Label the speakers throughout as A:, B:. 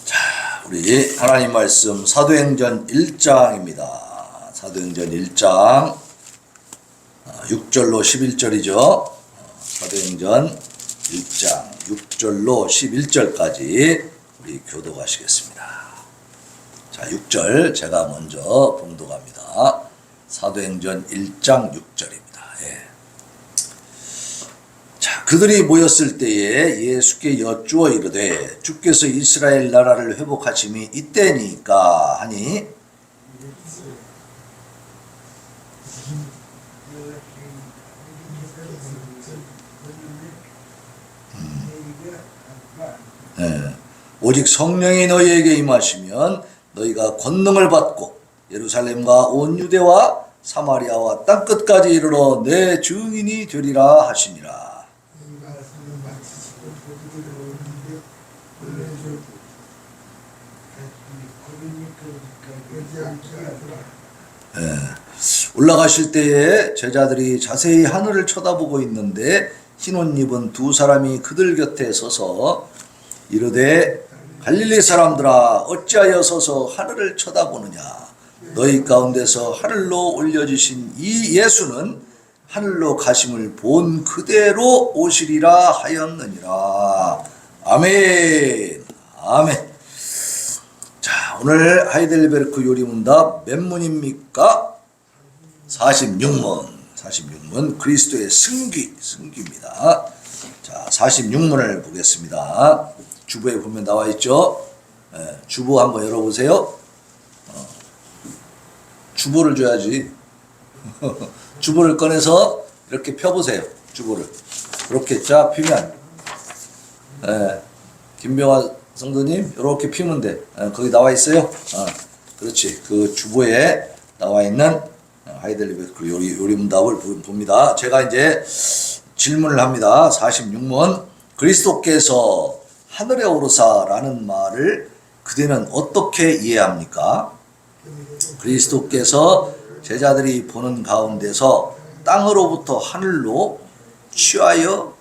A: 자, 우리 하나님 말씀 사도행전 1장입니다. 사도행전 1장 6절로 11절이죠. 사도행전 1장 6절로 11절까지 우리 교독하시겠습니다. 자, 6절 제가 먼저 봉독합니다. 사도행전 1장 6절입니다. 예. 자, 그들이 모였을 때에 예수께 여쭈어 이르되 주께서 이스라엘 나라를 회복하심이 이때니까 하니 오직 성령이 너희에게 임하시면 너희가 권능을 받고 예루살렘과 온 유대와 사마리아와 땅끝까지 이르러 내 증인이 되리라 하시니라. 올라가실 때에 제자들이 자세히 하늘을 쳐다보고 있는데 흰 옷 입은 두 사람이 그들 곁에 서서 이르되 갈릴리 사람들아 어찌하여 서서 하늘을 쳐다보느냐. 너희 가운데서 하늘로 올려주신 이 예수는 하늘로 가심을 본 그대로 오시리라 하였느니라. 아멘. 아멘. 자, 오늘 하이델베르크 요리문답 몇 문입니까? 46문. 46문 그리스도의 승기입니다. 자, 46문을 보겠습니다. 주보에 보면 나와 있죠. 주보 한번 열어보세요. 주보를 줘야지. 주보를 꺼내서 이렇게 펴보세요. 주보를 이렇게 쫙 피면, 김병화 성도님 이렇게 피면 돼. 거기 나와 있어요. 그렇지. 그 주보에 나와 있는 하이델베르크 요리문답을 봅니다. 제가 이제 질문을 합니다. 46문 그리스도께서 하늘에 오르사라는 말을 그대는 어떻게 이해합니까? 그리스도께서 제자들이 보는 가운데서 땅으로부터 하늘로 취하여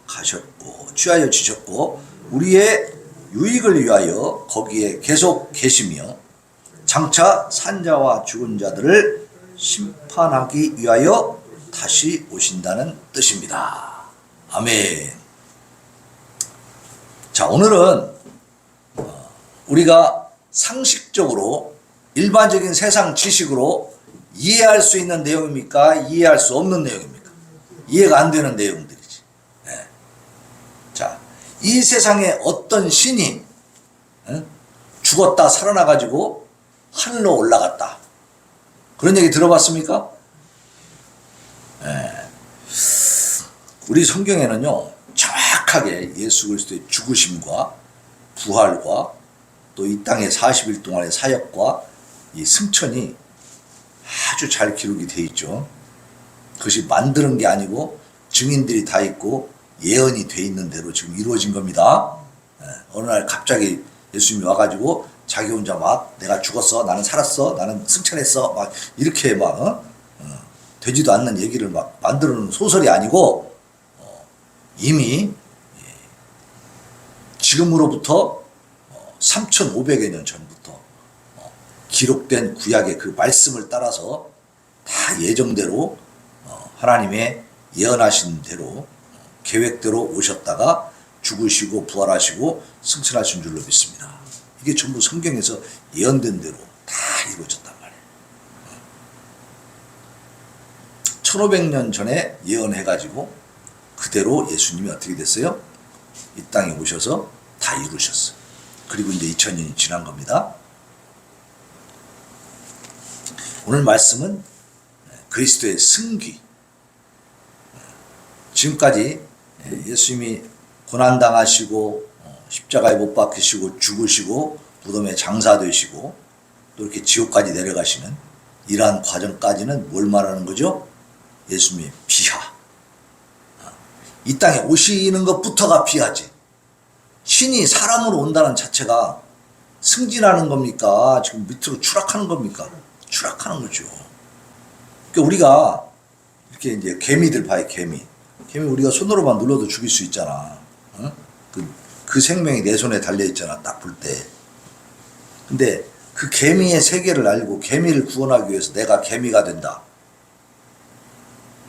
A: 지셨고 우리의 유익을 위하여 거기에 계속 계시며 장차 산자와 죽은 자들을 심판하기 위하여 다시 오신다는 뜻입니다. 아멘. 자, 오늘은 우리가 상식적으로 일반적인 세상 지식으로 이해할 수 있는 내용입니까? 이해할 수 없는 내용입니까? 이해가 안 되는 내용들이지. 네. 자, 이 세상에 어떤 신이 죽었다 살아나가지고 하늘로 올라갔다. 그런 얘기 들어봤습니까? 네. 우리 성경에는요, 정확하게 예수 그리스도의 죽으심과 부활과 또 이 땅의 40일 동안의 사역과 이 승천이 아주 잘 기록이 돼 있죠. 그것이 만드는 게 아니고 증인들이 다 있고 예언이 돼 있는 대로 지금 이루어진 겁니다. 어느 날 갑자기 예수님이 와가지고 자기 혼자 막 내가 죽었어, 나는 살았어, 나는 승천했어, 막 이렇게 막 되지도 않는 얘기를 막 만들어 놓은 소설이 아니고 이미 지금으로부터 3,500여 년 전부터 기록된 구약의 그 말씀을 따라서 다 예정대로 하나님의 예언하신 대로 계획대로 오셨다가 죽으시고 부활하시고 승천하신 줄로 믿습니다. 이게 전부 성경에서 예언된 대로 다 이루어졌단 말이에요. 1500년 전에 예언해가지고 그대로 예수님이 어떻게 됐어요? 이 땅에 오셔서 다 이루셨어요. 그리고 이제 2000년이 지난 겁니다. 오늘 말씀은 그리스도의 승기. 지금까지 예수님이 고난당하시고 십자가에 못 박히시고 죽으시고 무덤에 장사되시고 또 이렇게 지옥까지 내려가시는 이러한 과정까지는 뭘 말하는 거죠? 예수님의 비하. 이 땅에 오시는 것부터가 비하지. 신이 사람으로 온다는 자체가 승진하는 겁니까? 지금 밑으로 추락하는 겁니까? 추락하는 거죠. 그러니까 우리가 이렇게 이제 개미들 봐요, 개미. 우리가 손으로만 눌러도 죽일 수 있잖아. 그 그 생명이 내 손에 달려있잖아, 딱 볼 때. 근데 그 개미의 세계를 알고 개미를 구원하기 위해서 내가 개미가 된다.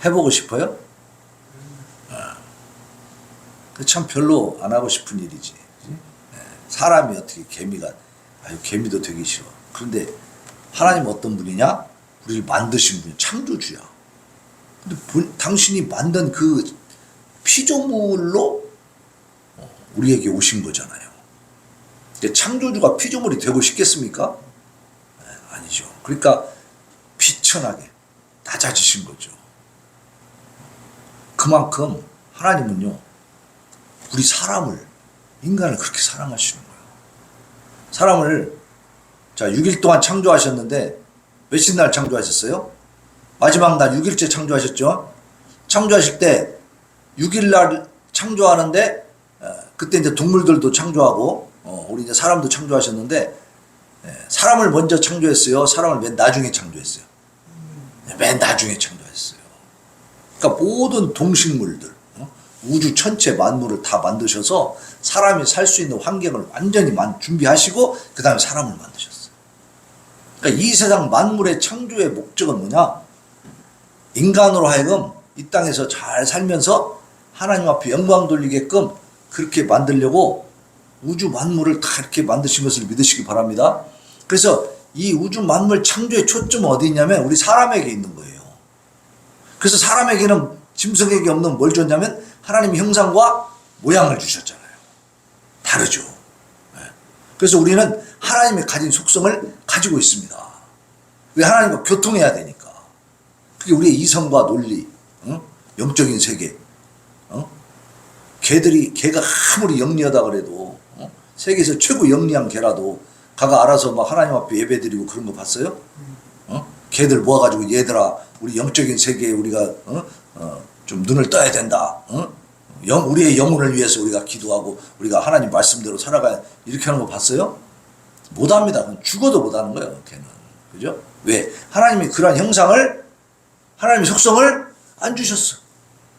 A: 해보고 싶어요? 참 별로 안 하고 싶은 일이지. 사람이 어떻게 개미가, 아유, 개미도 되기 싫어. 그런데 하나님 어떤 분이냐? 우리를 만드신 분이 창조주야. 근데 당신이 만든 그 피조물로 우리에게 오신 거잖아요. 창조주가 피조물이 되고 싶겠습니까? 아니죠. 그러니까 비천하게 낮아지신 거죠. 그만큼 하나님은요, 우리 사람을, 인간을 그렇게 사랑하시는 거예요. 사람을, 자, 6일 동안 창조하셨는데 몇십 날 창조하셨어요? 마지막 날 6일째 창조하셨죠? 창조하실 때 6일 날 창조하는데 그때 이제 동물들도 창조하고 우리 이제 사람도 창조하셨는데 사람을 먼저 창조했어요? 사람을 맨 나중에 창조했어요? 맨 나중에 창조했어요. 그러니까 모든 동식물들, 우주 전체 만물을 다 만드셔서 사람이 살 수 있는 환경을 완전히 준비하시고 그 다음에 사람을 만드셨어요. 그러니까 이 세상 만물의 창조의 목적은 뭐냐? 인간으로 하여금 이 땅에서 잘 살면서 하나님 앞에 영광 돌리게끔 그렇게 만들려고 우주 만물을 다 이렇게 만드신 것을 믿으시기 바랍니다. 그래서 이 우주 만물 창조의 초점은 어디 있냐면 우리 사람에게 있는 거예요. 그래서 사람에게는 짐승에게 없는 뭘 줬냐면 하나님의 형상과 모양을 주셨잖아요. 다르죠. 그래서 우리는 하나님의 가진 속성을 가지고 있습니다. 왜? 하나님과 교통해야 되니까. 그게 우리의 이성과 논리, 영적인 세계. 개가 아무리 영리하다 그래도 세계에서 최고 영리한 개라도 가가 알아서 막 하나님 앞에 예배드리고 그런 거 봤어요? 개들 모아가지고 얘들아 우리 영적인 세계에 우리가 좀 눈을 떠야 된다. 우리의 영혼을 위해서 우리가 기도하고 우리가 하나님 말씀대로 살아가야 이렇게 하는 거 봤어요? 못합니다. 죽어도 못하는 거예요. 걔는. 그죠? 왜? 하나님이 그러한 형상을, 하나님의 속성을 안 주셨어.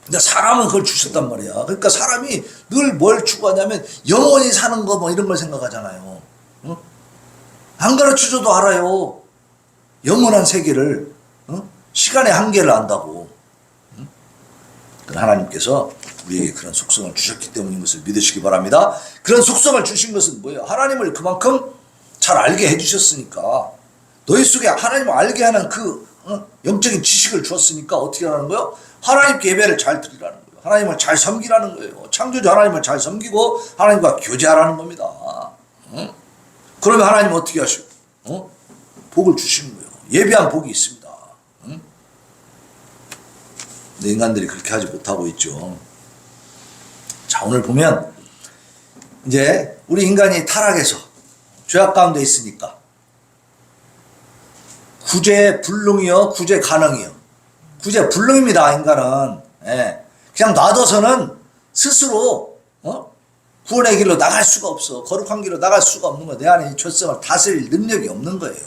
A: 근데 사람은 그걸 주셨단 말이야. 그러니까 사람이 늘 뭘 추구하냐면 영원히 사는 거 뭐 이런 걸 생각하잖아요. 안 가르쳐줘도 알아요. 영원한 세계를, 시간의 한계를 안다고. 하나님께서 우리에게 그런 속성을 주셨기 때문인 것을 믿으시기 바랍니다. 그런 속성을 주신 것은 뭐예요? 하나님을 그만큼 잘 알게 해주셨으니까, 너희 속에 하나님을 알게 하는 그 영적인 지식을 주었으니까 어떻게 하라는 거예요? 하나님께 예배를 잘 드리라는 거예요. 하나님을 잘 섬기라는 거예요. 창조주 하나님을 잘 섬기고 하나님과 교제하라는 겁니다. 그러면 하나님은 어떻게 하시고? 복을 주시는 거예요. 예배한 복이 있습니다. 근데 인간들이 그렇게 하지 못하고 있죠. 자, 오늘 보면 이제 우리 인간이 타락해서 죄악 가운데 있으니까 구제불능이요, 구제가능이요. 구제불능입니다. 인간은. 그냥 놔둬서는 스스로 구원의 길로 나갈 수가 없어. 거룩한 길로 나갈 수가 없는 거예요. 내 안에 이 죄성을 다스릴 능력이 없는 거예요.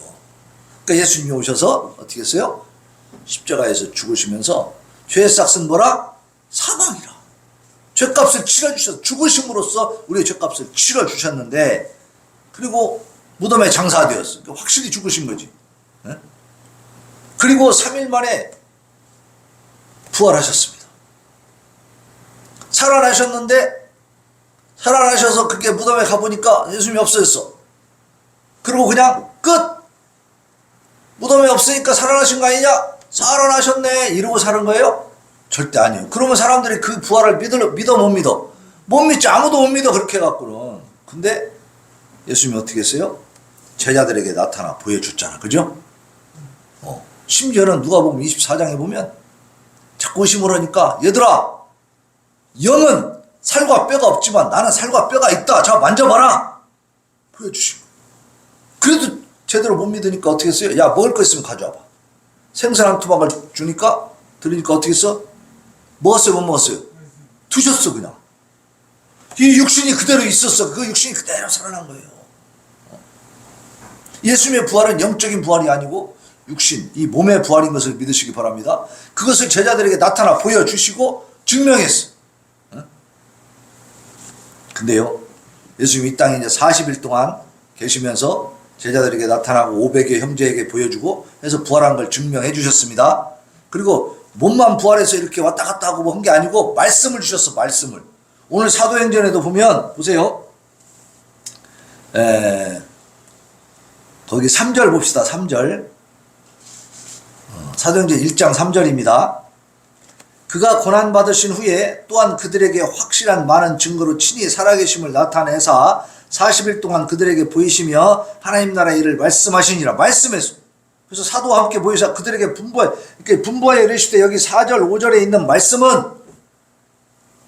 A: 그러니까 예수님이 오셔서 어떻게 했어요? 십자가에서 죽으시면서 죄의 싹은 뭐라? 사망이라. 죄값을 치러주셔서 죽으심으로써 우리의 죄값을 치러주셨는데, 그리고 무덤에 장사되었어. 그러니까 확실히 죽으신 거지. 그리고 3일 만에 부활하셨습니다. 살아나셨는데, 살아나셔서 그렇게 무덤에 가보니까 예수님이 없어졌어. 그리고 그냥 끝! 무덤에 없으니까 살아나신 거 아니냐? 살아나셨네 이러고 사는 거예요? 절대 아니에요. 그러면 사람들이 그 부활을 믿어 못 믿어? 못 믿지. 아무도 못 믿어 그렇게 해갖고는. 근데 예수님이 어떻게 했어요? 제자들에게 나타나 보여줬잖아. 그죠? 심지어는 누가복음 24장에 보면 자꾸 의심을 하니까, 얘들아, 영은 살과 뼈가 없지만 나는 살과 뼈가 있다. 자, 만져봐라. 보여주시고. 그래도 제대로 못 믿으니까 어떻게 했어요? 야, 먹을 거 있으면 가져와봐. 생선 한 토막을 주니까, 들으니까 어떻게 했어? 먹었어요, 못 먹었어요? 드셨어, 그냥. 이 육신이 그대로 있었어. 그 육신이 그대로 살아난 거예요. 예수님의 부활은 영적인 부활이 아니고 육신, 이 몸의 부활인 것을 믿으시기 바랍니다. 그것을 제자들에게 나타나 보여주시고 증명했어. 근데요, 예수님이 이 땅에 이제 40일 동안 계시면서 제자들에게 나타나고 500여 형제에게 보여주고 해서 부활한 걸 증명해 주셨습니다. 그리고 몸만 부활해서 이렇게 왔다 갔다 하고 뭐 한 게 아니고 말씀을 주셨어. 말씀을. 오늘 사도행전에도 보면 보세요. 거기 3절 봅시다. 3절. 사도행전 1장 3절입니다. 그가 고난받으신 후에 또한 그들에게 확실한 많은 증거로 친히 살아계심을 나타내사 40일 동안 그들에게 보이시며 하나님 나라의 일을 말씀하시니라. 말씀에서. 그래서 사도와 함께 보이사 그들에게 분부하여 이르시되, 여기 4절 5절에 있는 말씀은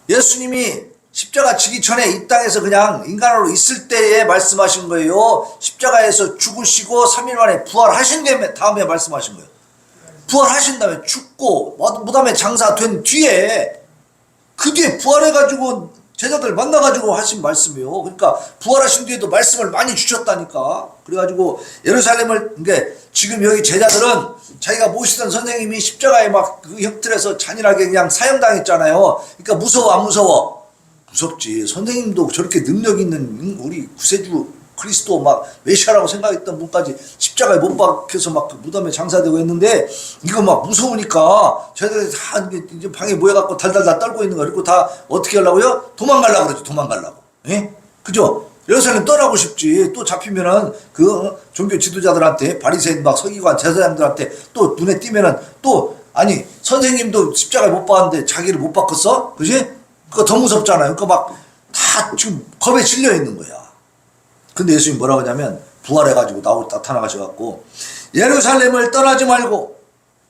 A: 예수님이 십자가 지기 전에 이 땅에서 그냥 인간으로 있을 때에 말씀하신 거예요. 십자가에서 죽으시고 3일 만에 부활하신 다음에 말씀하신 거예요. 부활하신 다음에 죽고 무덤에 장사된 뒤에, 그 뒤에 부활해가지고 제자들 만나가지고 하신 말씀이에요. 그러니까 부활하신 뒤에도 말씀을 많이 주셨다니까. 그래가지고 예루살렘을, 그러니까 지금 여기 제자들은 자기가 모시던 선생님이 십자가에 막 그 형틀에서 잔인하게 그냥 사형당했잖아요. 그러니까 무서워 안 무서워? 무섭지. 선생님도 저렇게 능력 있는 우리 구세주 그리스도 막 메시아라고 생각했던 분까지 십자가에 못 박혀서 막 그 무덤에 장사되고 했는데, 이거 막 무서우니까 저희들이 다 이제 방에 모여갖고 달달달 떨고 있는 거. 그리고 다 어떻게 하려고요? 도망가려고 그러지. 도망가려고. 예? 그죠? 예루살렘 떠나고 싶지. 또 잡히면은 그 종교 지도자들한테, 바리새인 막 서기관 제사장들한테 또 눈에 띄면은 또, 아니 선생님도 십자가에 못 박았는데 자기를 못 박았어? 그지? 그거 더 무섭잖아요. 그거 막 다 지금 겁에 질려 있는 거야. 근데 예수님이 뭐라고 하냐면, 부활해가지고 나타나가셔갖고 예루살렘을 떠나지 말고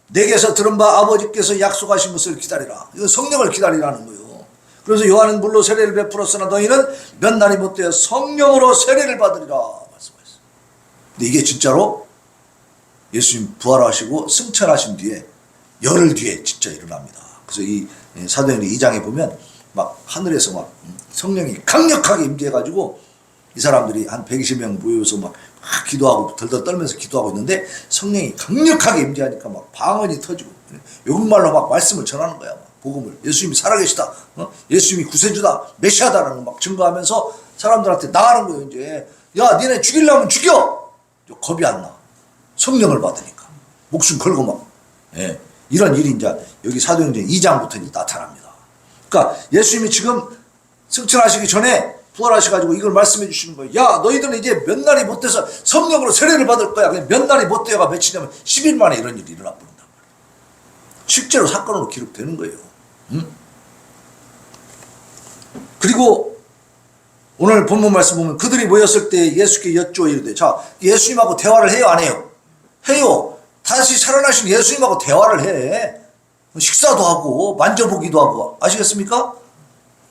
A: 내게서 들은 바 아버지께서 약속하신 것을 기다리라. 이거 성령을 기다리라는 거예요. 그래서 요한은 물로 세례를 베풀었으나 너희는 몇 날이 못되어 성령으로 세례를 받으리라 말씀하셨어요. 근데 이게 진짜로 예수님 부활하시고 승천하신 뒤에 열흘 뒤에 진짜 일어납니다. 그래서 이 사도행전 2장에 보면 막 하늘에서 막 성령이 강력하게 임재해가지고 이 사람들이 한 120명 모여서 막 기도하고 덜덜 떨면서 기도하고 있는데, 성령이 강력하게 임재하니까 막 방언이 터지고 외국말로 막 말씀을 전하는 거야. 막 복음을. 예수님이 살아계시다. 예수님이 구세주다. 메시아다라는 거 막 증거하면서 사람들한테 나가는 거예요. 이제 야, 니네 죽이려면 죽여. 겁이 안 나. 성령을 받으니까 목숨 걸고 막. 예. 이런 일이 이제 여기 사도행전 2장부터 이제 나타납니다. 그러니까 예수님이 지금 승천하시기 전에 부활하셔가지고 이걸 말씀해 주시는 거예요. 야, 너희들은 이제 몇 날이 못 돼서 성령으로 세례를 받을 거야. 그냥 몇 날이 못 돼요가 며칠이냐면 10일 만에 이런 일이 일어나 버린단 말이에요. 실제로 사건으로 기록되는 거예요. 응? 그리고 오늘 본문 말씀 보면 그들이 모였을 때 예수께 여쭈어 이르되, 자, 예수님하고 대화를 해요, 안 해요? 해요. 다시 살아나신 예수님하고 대화를 해. 식사도 하고 만져보기도 하고. 아시겠습니까?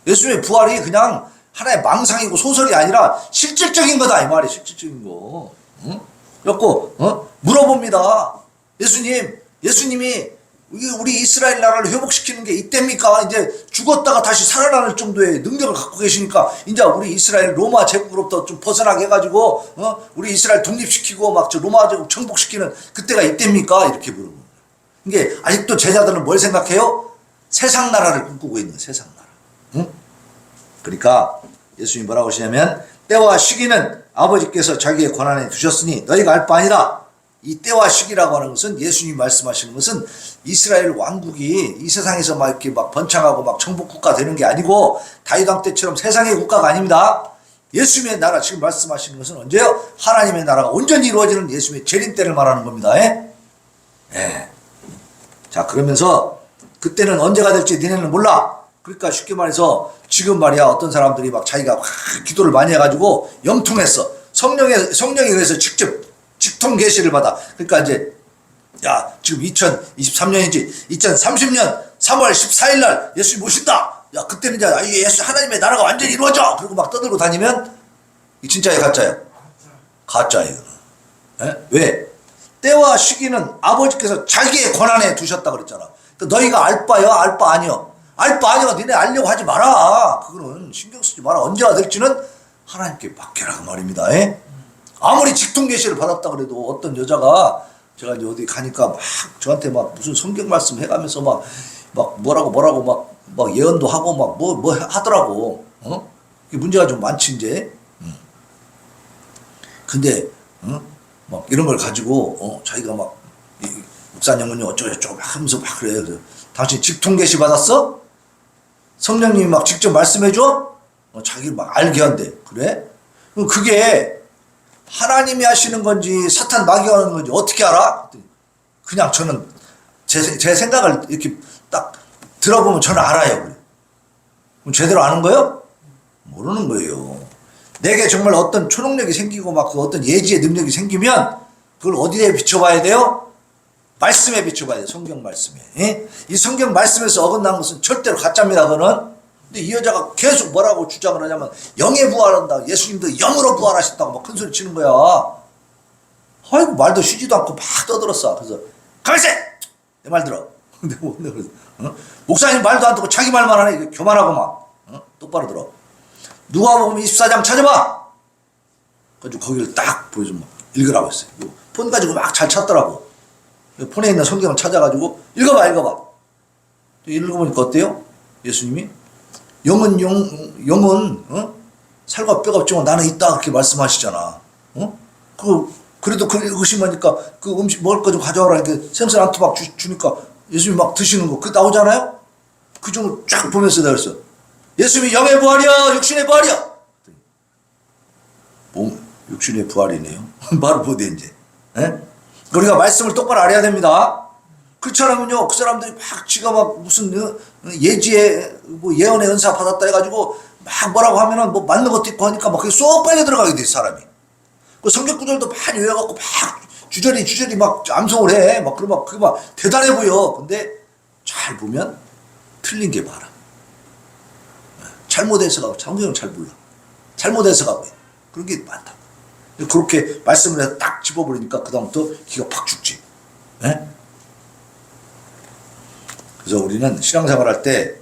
A: 예수님의 부활이 그냥 하나의 망상이고 소설이 아니라 실질적인 거다, 이 말이. 실질적인 거. 응? 그래갖고 물어봅니다. 예수님이 우리 이스라엘 나라를 회복시키는 게 이때입니까? 이제 죽었다가 다시 살아나는 정도의 능력을 갖고 계시니까 이제 우리 이스라엘 로마 제국으로부터 좀 벗어나게 해가지고 우리 이스라엘 독립시키고 막 저 로마 제국 정복시키는 그때가 이때입니까? 이렇게 물어보는 거예요. 이게 아직도 제자들은 뭘 생각해요? 세상 나라를 꿈꾸고 있는 거예요. 세상 나라. 응? 그러니까 예수님이 뭐라고 하시냐면, 때와 시기는 아버지께서 자기의 권한에 두셨으니 너희가 알 바 아니라. 이 때와 시기라고 하는 것은, 예수님이 말씀하시는 것은 이스라엘 왕국이 이 세상에서 막 이렇게 막 번창하고 막 정복국가 되는 게 아니고 다윗왕 때처럼 세상의 국가가 아닙니다. 예수님의 나라, 지금 말씀하시는 것은 언제요? 하나님의 나라가 온전히 이루어지는 예수님의 재림 때를 말하는 겁니다. 예? 예. 자, 그러면서 그때는 언제가 될지 니네는 몰라. 그러니까 쉽게 말해서 지금 말이야, 어떤 사람들이 막 자기가 막 기도를 많이 해가지고 영통했어. 성령에 의해서 직접 직통 계시를 받아. 그러니까 이제 야, 지금 2023년이지 2030년 3월 14일 날 예수님 오신다. 야, 그때는 이제 예수 하나님의 나라가 완전히 이루어져. 그리고 막 떠들고 다니면 이 진짜예요, 가짜예요? 가짜예요. 예? 왜? 때와 시기는 아버지께서 자기의 권한에 두셨다 그랬잖아. 그러니까 너희가 알 바요, 알 바 아니요. 알 바 아니요. 니네 알려고 하지 마라. 그거는 신경 쓰지 마라. 언제가 될지는 하나님께 맡겨라 그 말입니다. 예? 아무리 직통계시를 받았다 그래도 어떤 여자가, 제가 이제 어디 가니까 막 저한테 막 무슨 성경 말씀 해가면서 막 뭐라고 막 예언도 하고 막 뭐 하더라고. 이게 문제가 좀 많지 이제. 근데 막 이런 걸 가지고 자기가 막 목사님은요 어쩌고저쩌고 막 하면서 막 그래요. 그래서 당신 직통 계시 받았어? 성령님이 막 직접 말씀해줘? 자기 막 알게 한대. 그래? 그럼 그게 하나님이 하시는 건지 사탄 마귀가 하는 건지 어떻게 알아? 그냥 저는 제 생각을 이렇게 딱 들어보면 저는 알아요. 그래. 그럼 제대로 아는 거예요? 모르는 거예요. 내게 정말 어떤 초능력이 생기고 막 그 어떤 예지의 능력이 생기면 그걸 어디에 비춰봐야 돼요? 말씀에 비춰봐야 돼요. 성경 말씀에. 예? 이 성경 말씀에서 어긋난 것은 절대로 가짜입니다. 그거는. 근데 이 여자가 계속 뭐라고 주장을 하냐면 영에 부활한다. 예수님도 영으로 부활하셨다고 막 큰소리 치는 거야. 아이고 말도 쉬지도 않고 막 떠들었어. 그래서 가만있어! 내 말 들어. 근데 그래서 목사님 말도 안 듣고 자기 말만 하네. 교만하고 막 똑바로 들어. 누가복음 24장 찾아봐. 그래가지고 거기를 딱 보여주면 읽으라고 했어요. 폰 가지고 막 잘 찾더라고. 폰에 있는 성경을 찾아가지고 읽어봐. 읽어보니까 어때요? 예수님이 영은 살과 뼈가 없지만 나는 있다 그렇게 말씀하시잖아. 그래도 그 읽으시니까 그 음식 먹을 거 좀 가져와라 이렇게 생선 한 토막 주니까 예수님이 막 드시는 거 그 나오잖아요. 그 중을 쫙 보면서 내가 그랬어. 예수님이 영의 부활이야, 육신의 부활이야. 육신의 부활이네요. 말을 못해 이제. 에? 우리가 말씀을 똑바로 알아야 됩니다. 그렇지 않으면요, 그 사람들이 막 지가 막 무슨 예지의 뭐 예언의 은사 받았다 해가지고 막 뭐라고 하면은 뭐 맞는 것도 있고 하니까 막 그게 쏙 빨려 들어가게 돼 사람이. 그 성경 구절도 많이 외워갖고 막 주저리 막 암송을 해. 막 그러면 그게 막 대단해 보여. 근데 잘 보면 틀린 게 많아. 잘못 해석하고 성경을 잘 몰라. 잘못 해석하고 그런 게 많다. 그렇게 말씀을 해서 딱 집어버리니까 그 다음부터 기가 팍 죽지. 네? 그래서 우리는 신앙생활 할 때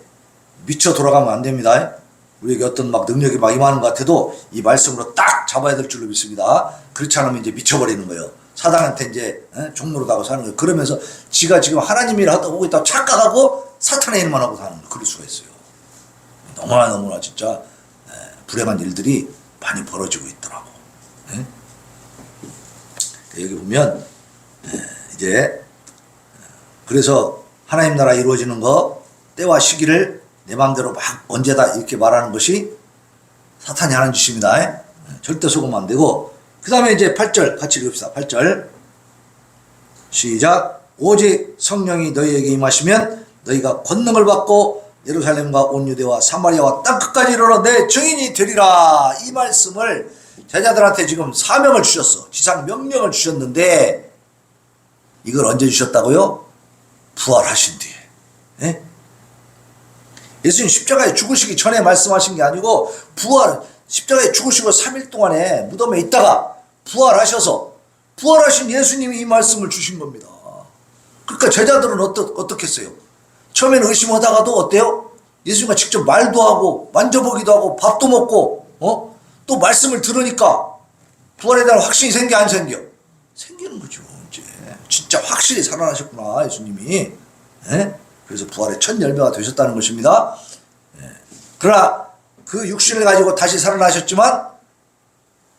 A: 미쳐 돌아가면 안 됩니다. 우리에게 어떤 막 능력이 막 임하는 것 같아도 이 말씀으로 딱 잡아야 될 줄로 믿습니다. 그렇지 않으면 이제 미쳐버리는 거예요. 사단한테 이제 종로로 가고 사는 거예요. 그러면서 지가 지금 하나님 일을 하고 있다고 착각하고 사탄의 일만 하고 사는 거예요. 그럴 수가 있어요. 너무나 진짜 불행한 일들이 많이 벌어지고 있더라고. 여기 보면 이제 그래서 하나님 나라 이루어지는 거 때와 시기를 내 마음대로 막 언제다 이렇게 말하는 것이 사탄이 하는 짓입니다. 절대 속으면 안 되고 그 다음에 이제 8절 같이 읽읍시다. 8절 시작. 오직 성령이 너희에게 임하시면 너희가 권능을 받고 예루살렘과 온 유대와 사마리아와 땅끝까지 이르러 내 증인이 되리라. 이 말씀을 제자들한테 지금 사명을 주셨어. 지상 명령을 주셨는데 이걸 언제 주셨다고요? 부활하신 뒤에. 예? 예수님 십자가에 죽으시기 전에 말씀하신 게 아니고 십자가에 죽으시고 3일 동안에 무덤에 있다가 부활하셔서 부활하신 예수님이 이 말씀을 주신 겁니다. 그러니까 제자들은 어떻게 했어요? 처음에는 의심하다가도 어때요? 예수님과 직접 말도 하고 만져보기도 하고 밥도 먹고 또 말씀을 들으니까 부활에 대한 확신이 생겨 안 생겨? 생기는 거죠. 이제 진짜 확실히 살아나셨구나 예수님이. 그래서 부활의 첫 열매가 되셨다는 것입니다. 그러나 그 육신을 가지고 다시 살아나셨지만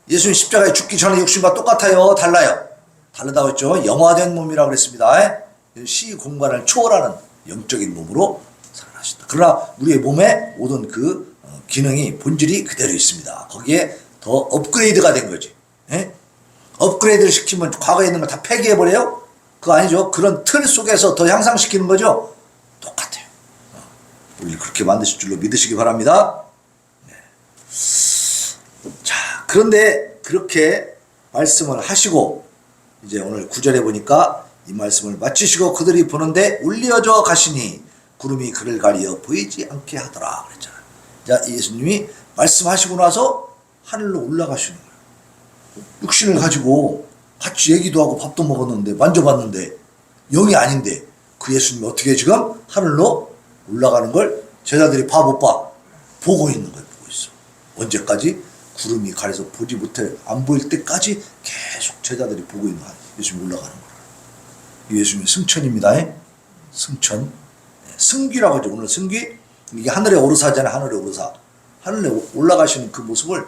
A: 예수님 십자가에 죽기 전에 육신과 똑같아요? 달라요? 다르다고 했죠. 영화된 몸이라고 그랬습니다. 시공간을 초월하는 영적인 몸으로 살아나셨다. 그러나 우리의 몸에 모든 그 기능이 본질이 그대로 있습니다. 거기에 더 업그레이드가 된 거지. 업그레이드를 시키면 과거에 있는 걸 다 폐기해버려요? 그거 아니죠. 그런 틀 속에서 더 향상시키는 거죠. 똑같아요. 우리를 그렇게 만드실 줄로 믿으시기 바랍니다. 자, 그런데 그렇게 말씀을 하시고 이제 오늘 9절에 보니까 이 말씀을 마치시고 그들이 보는데 울려져 가시니 구름이 그를 가리어 보이지 않게 하더라 그랬잖아요. 자, 예수님이 말씀하시고 나서 하늘로 올라가시는 거예요. 육신을 가지고 같이 얘기도 하고 밥도 먹었는데 만져봤는데 영이 아닌데 그 예수님이 어떻게 지금 하늘로 올라가는 걸 제자들이 봐 못 봐? 보고 있는 거예요. 보고 있어. 언제까지? 구름이 가려서 보지 못해 안 보일 때까지 계속 제자들이 보고 있는 거예요. 예수님이 올라가는 거예요. 예수님의 승천입니다. 승천. 승귀라고 하죠. 오늘 승귀. 이게 하늘의 오르사잖아요. 하늘의 오르사. 하늘에 올라가시는 그 모습을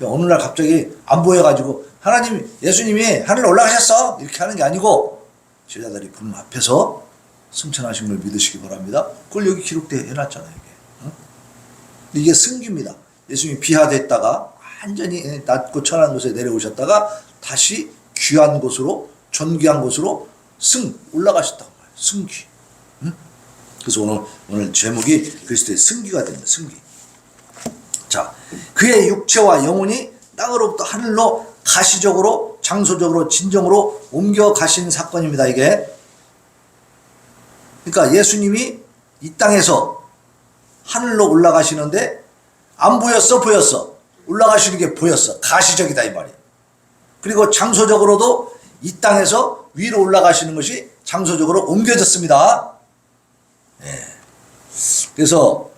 A: 어느 날 갑자기 안 보여가지고 하나님, 예수님이 하늘로 올라가셨어! 이렇게 하는 게 아니고 제자들이 부름 앞에서 승천하신 걸 믿으시기 바랍니다. 그걸 여기 기록되어 해놨잖아요. 이게 승기입니다. 예수님이 비하됐다가 완전히 낮고 천한 곳에 내려오셨다가 다시 귀한 곳으로, 존귀한 곳으로 올라가셨다고 말해요. 승기. 그래서 오늘 제목이 그리스도의 승기가 됩니다. 승기. 자, 그의 육체와 영혼이 땅으로부터 하늘로 가시적으로, 장소적으로, 진정으로 옮겨가신 사건입니다. 이게. 그러니까 예수님이 이 땅에서 하늘로 올라가시는데 안 보였어? 보였어. 올라가시는 게 보였어. 가시적이다 이 말이에요. 그리고 장소적으로도 이 땅에서 위로 올라가시는 것이 장소적으로 옮겨졌습니다. 예. 그래서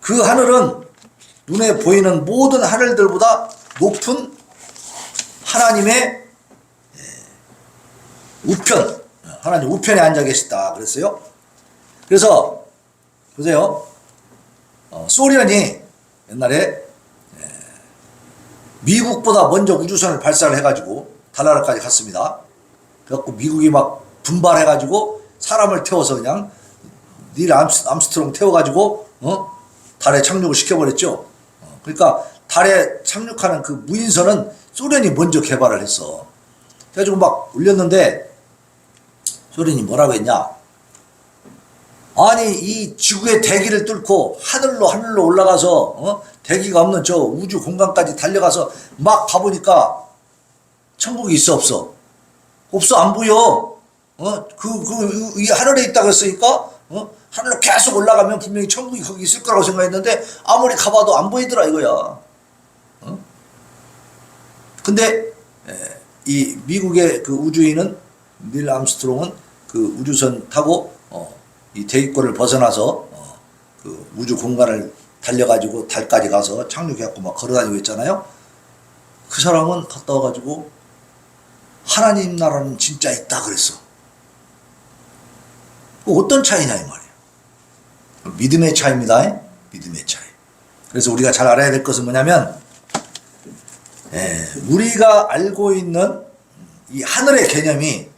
A: 그 하늘은 눈에 보이는 모든 하늘들보다 높은 하나님의 우편, 하나님 우편에 앉아 계시다 그랬어요. 그래서 보세요. 소련이 옛날에 미국보다 먼저 우주선을 발사를 해가지고 달나라까지 갔습니다. 그래갖고 미국이 막 분발해가지고 사람을 태워서 그냥 닐 암스트롱 태워가지고 달에 착륙을 시켜버렸죠. 그러니까 달에 착륙하는 그 무인선은 소련이 먼저 개발을 했어. 그래가지고 막 올렸는데 소련이 뭐라고 했냐? 아니 이 지구의 대기를 뚫고 하늘로 올라가서 대기가 없는 저 우주 공간까지 달려가서 막 가보니까 천국이 있어 없어? 없어, 안 보여. 이 하늘에 있다고 했으니까 하늘로 계속 올라가면 분명히 천국이 거기 있을 거라고 생각했는데 아무리 가봐도 안 보이더라 이거야. 근데 이 미국의 그 우주인은 닐 암스트롱은 그 우주선 타고 이 대기권을 벗어나서 그 우주 공간을 달려가지고 달까지 가서 착륙해갖고 막 걸어다니고 있잖아요. 그 사람은 갔다 와가지고 하나님 나라는 진짜 있다 그랬어. 어떤 차이냐 이 말이에요. 믿음의 차이입니다. 믿음의 차이. 그래서 우리가 잘 알아야 될 것은 뭐냐면 우리가 알고 있는 이 하늘의 개념이,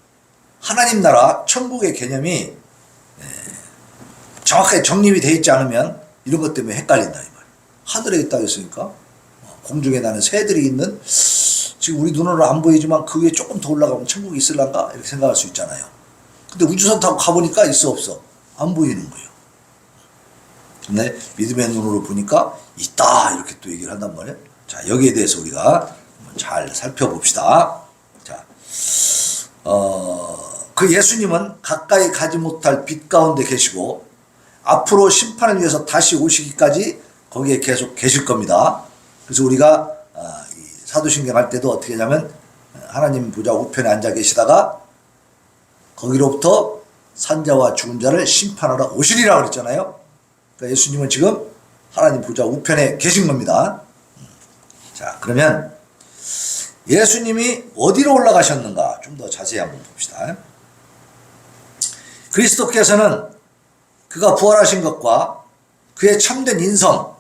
A: 하나님 나라 천국의 개념이 정확하게 정립이 되어 있지 않으면 이런 것 때문에 헷갈린다 이 말이에요. 하늘에 있다고 했으니까 공중에 나는 새들이 있는, 지금 우리 눈으로 안 보이지만 그 위에 조금 더 올라가면 천국이 있을란가 이렇게 생각할 수 있잖아요. 근데 우주선 타고 가보니까 있어 없어? 안 보이는 거예요. 근데 믿음의 눈으로 보니까 있다 이렇게 또 얘기를 한단 말이에요. 자, 여기에 대해서 우리가 잘 살펴봅시다. 자, 그 예수님은 가까이 가지 못할 빛 가운데 계시고 앞으로 심판을 위해서 다시 오시기까지 거기에 계속 계실 겁니다. 그래서 우리가 이 사도신경 할 때도 어떻게 하냐면 하나님 보좌 우편에 앉아 계시다가 거기로부터 산자와 죽은 자를 심판하러 오시리라 그랬잖아요. 그러니까 예수님은 지금 하나님 보좌 우편에 계신 겁니다. 자, 그러면 예수님이 어디로 올라가셨는가 좀 더 자세히 한번 봅시다. 그리스도께서는 그가 부활하신 것과 그의 참된 인성,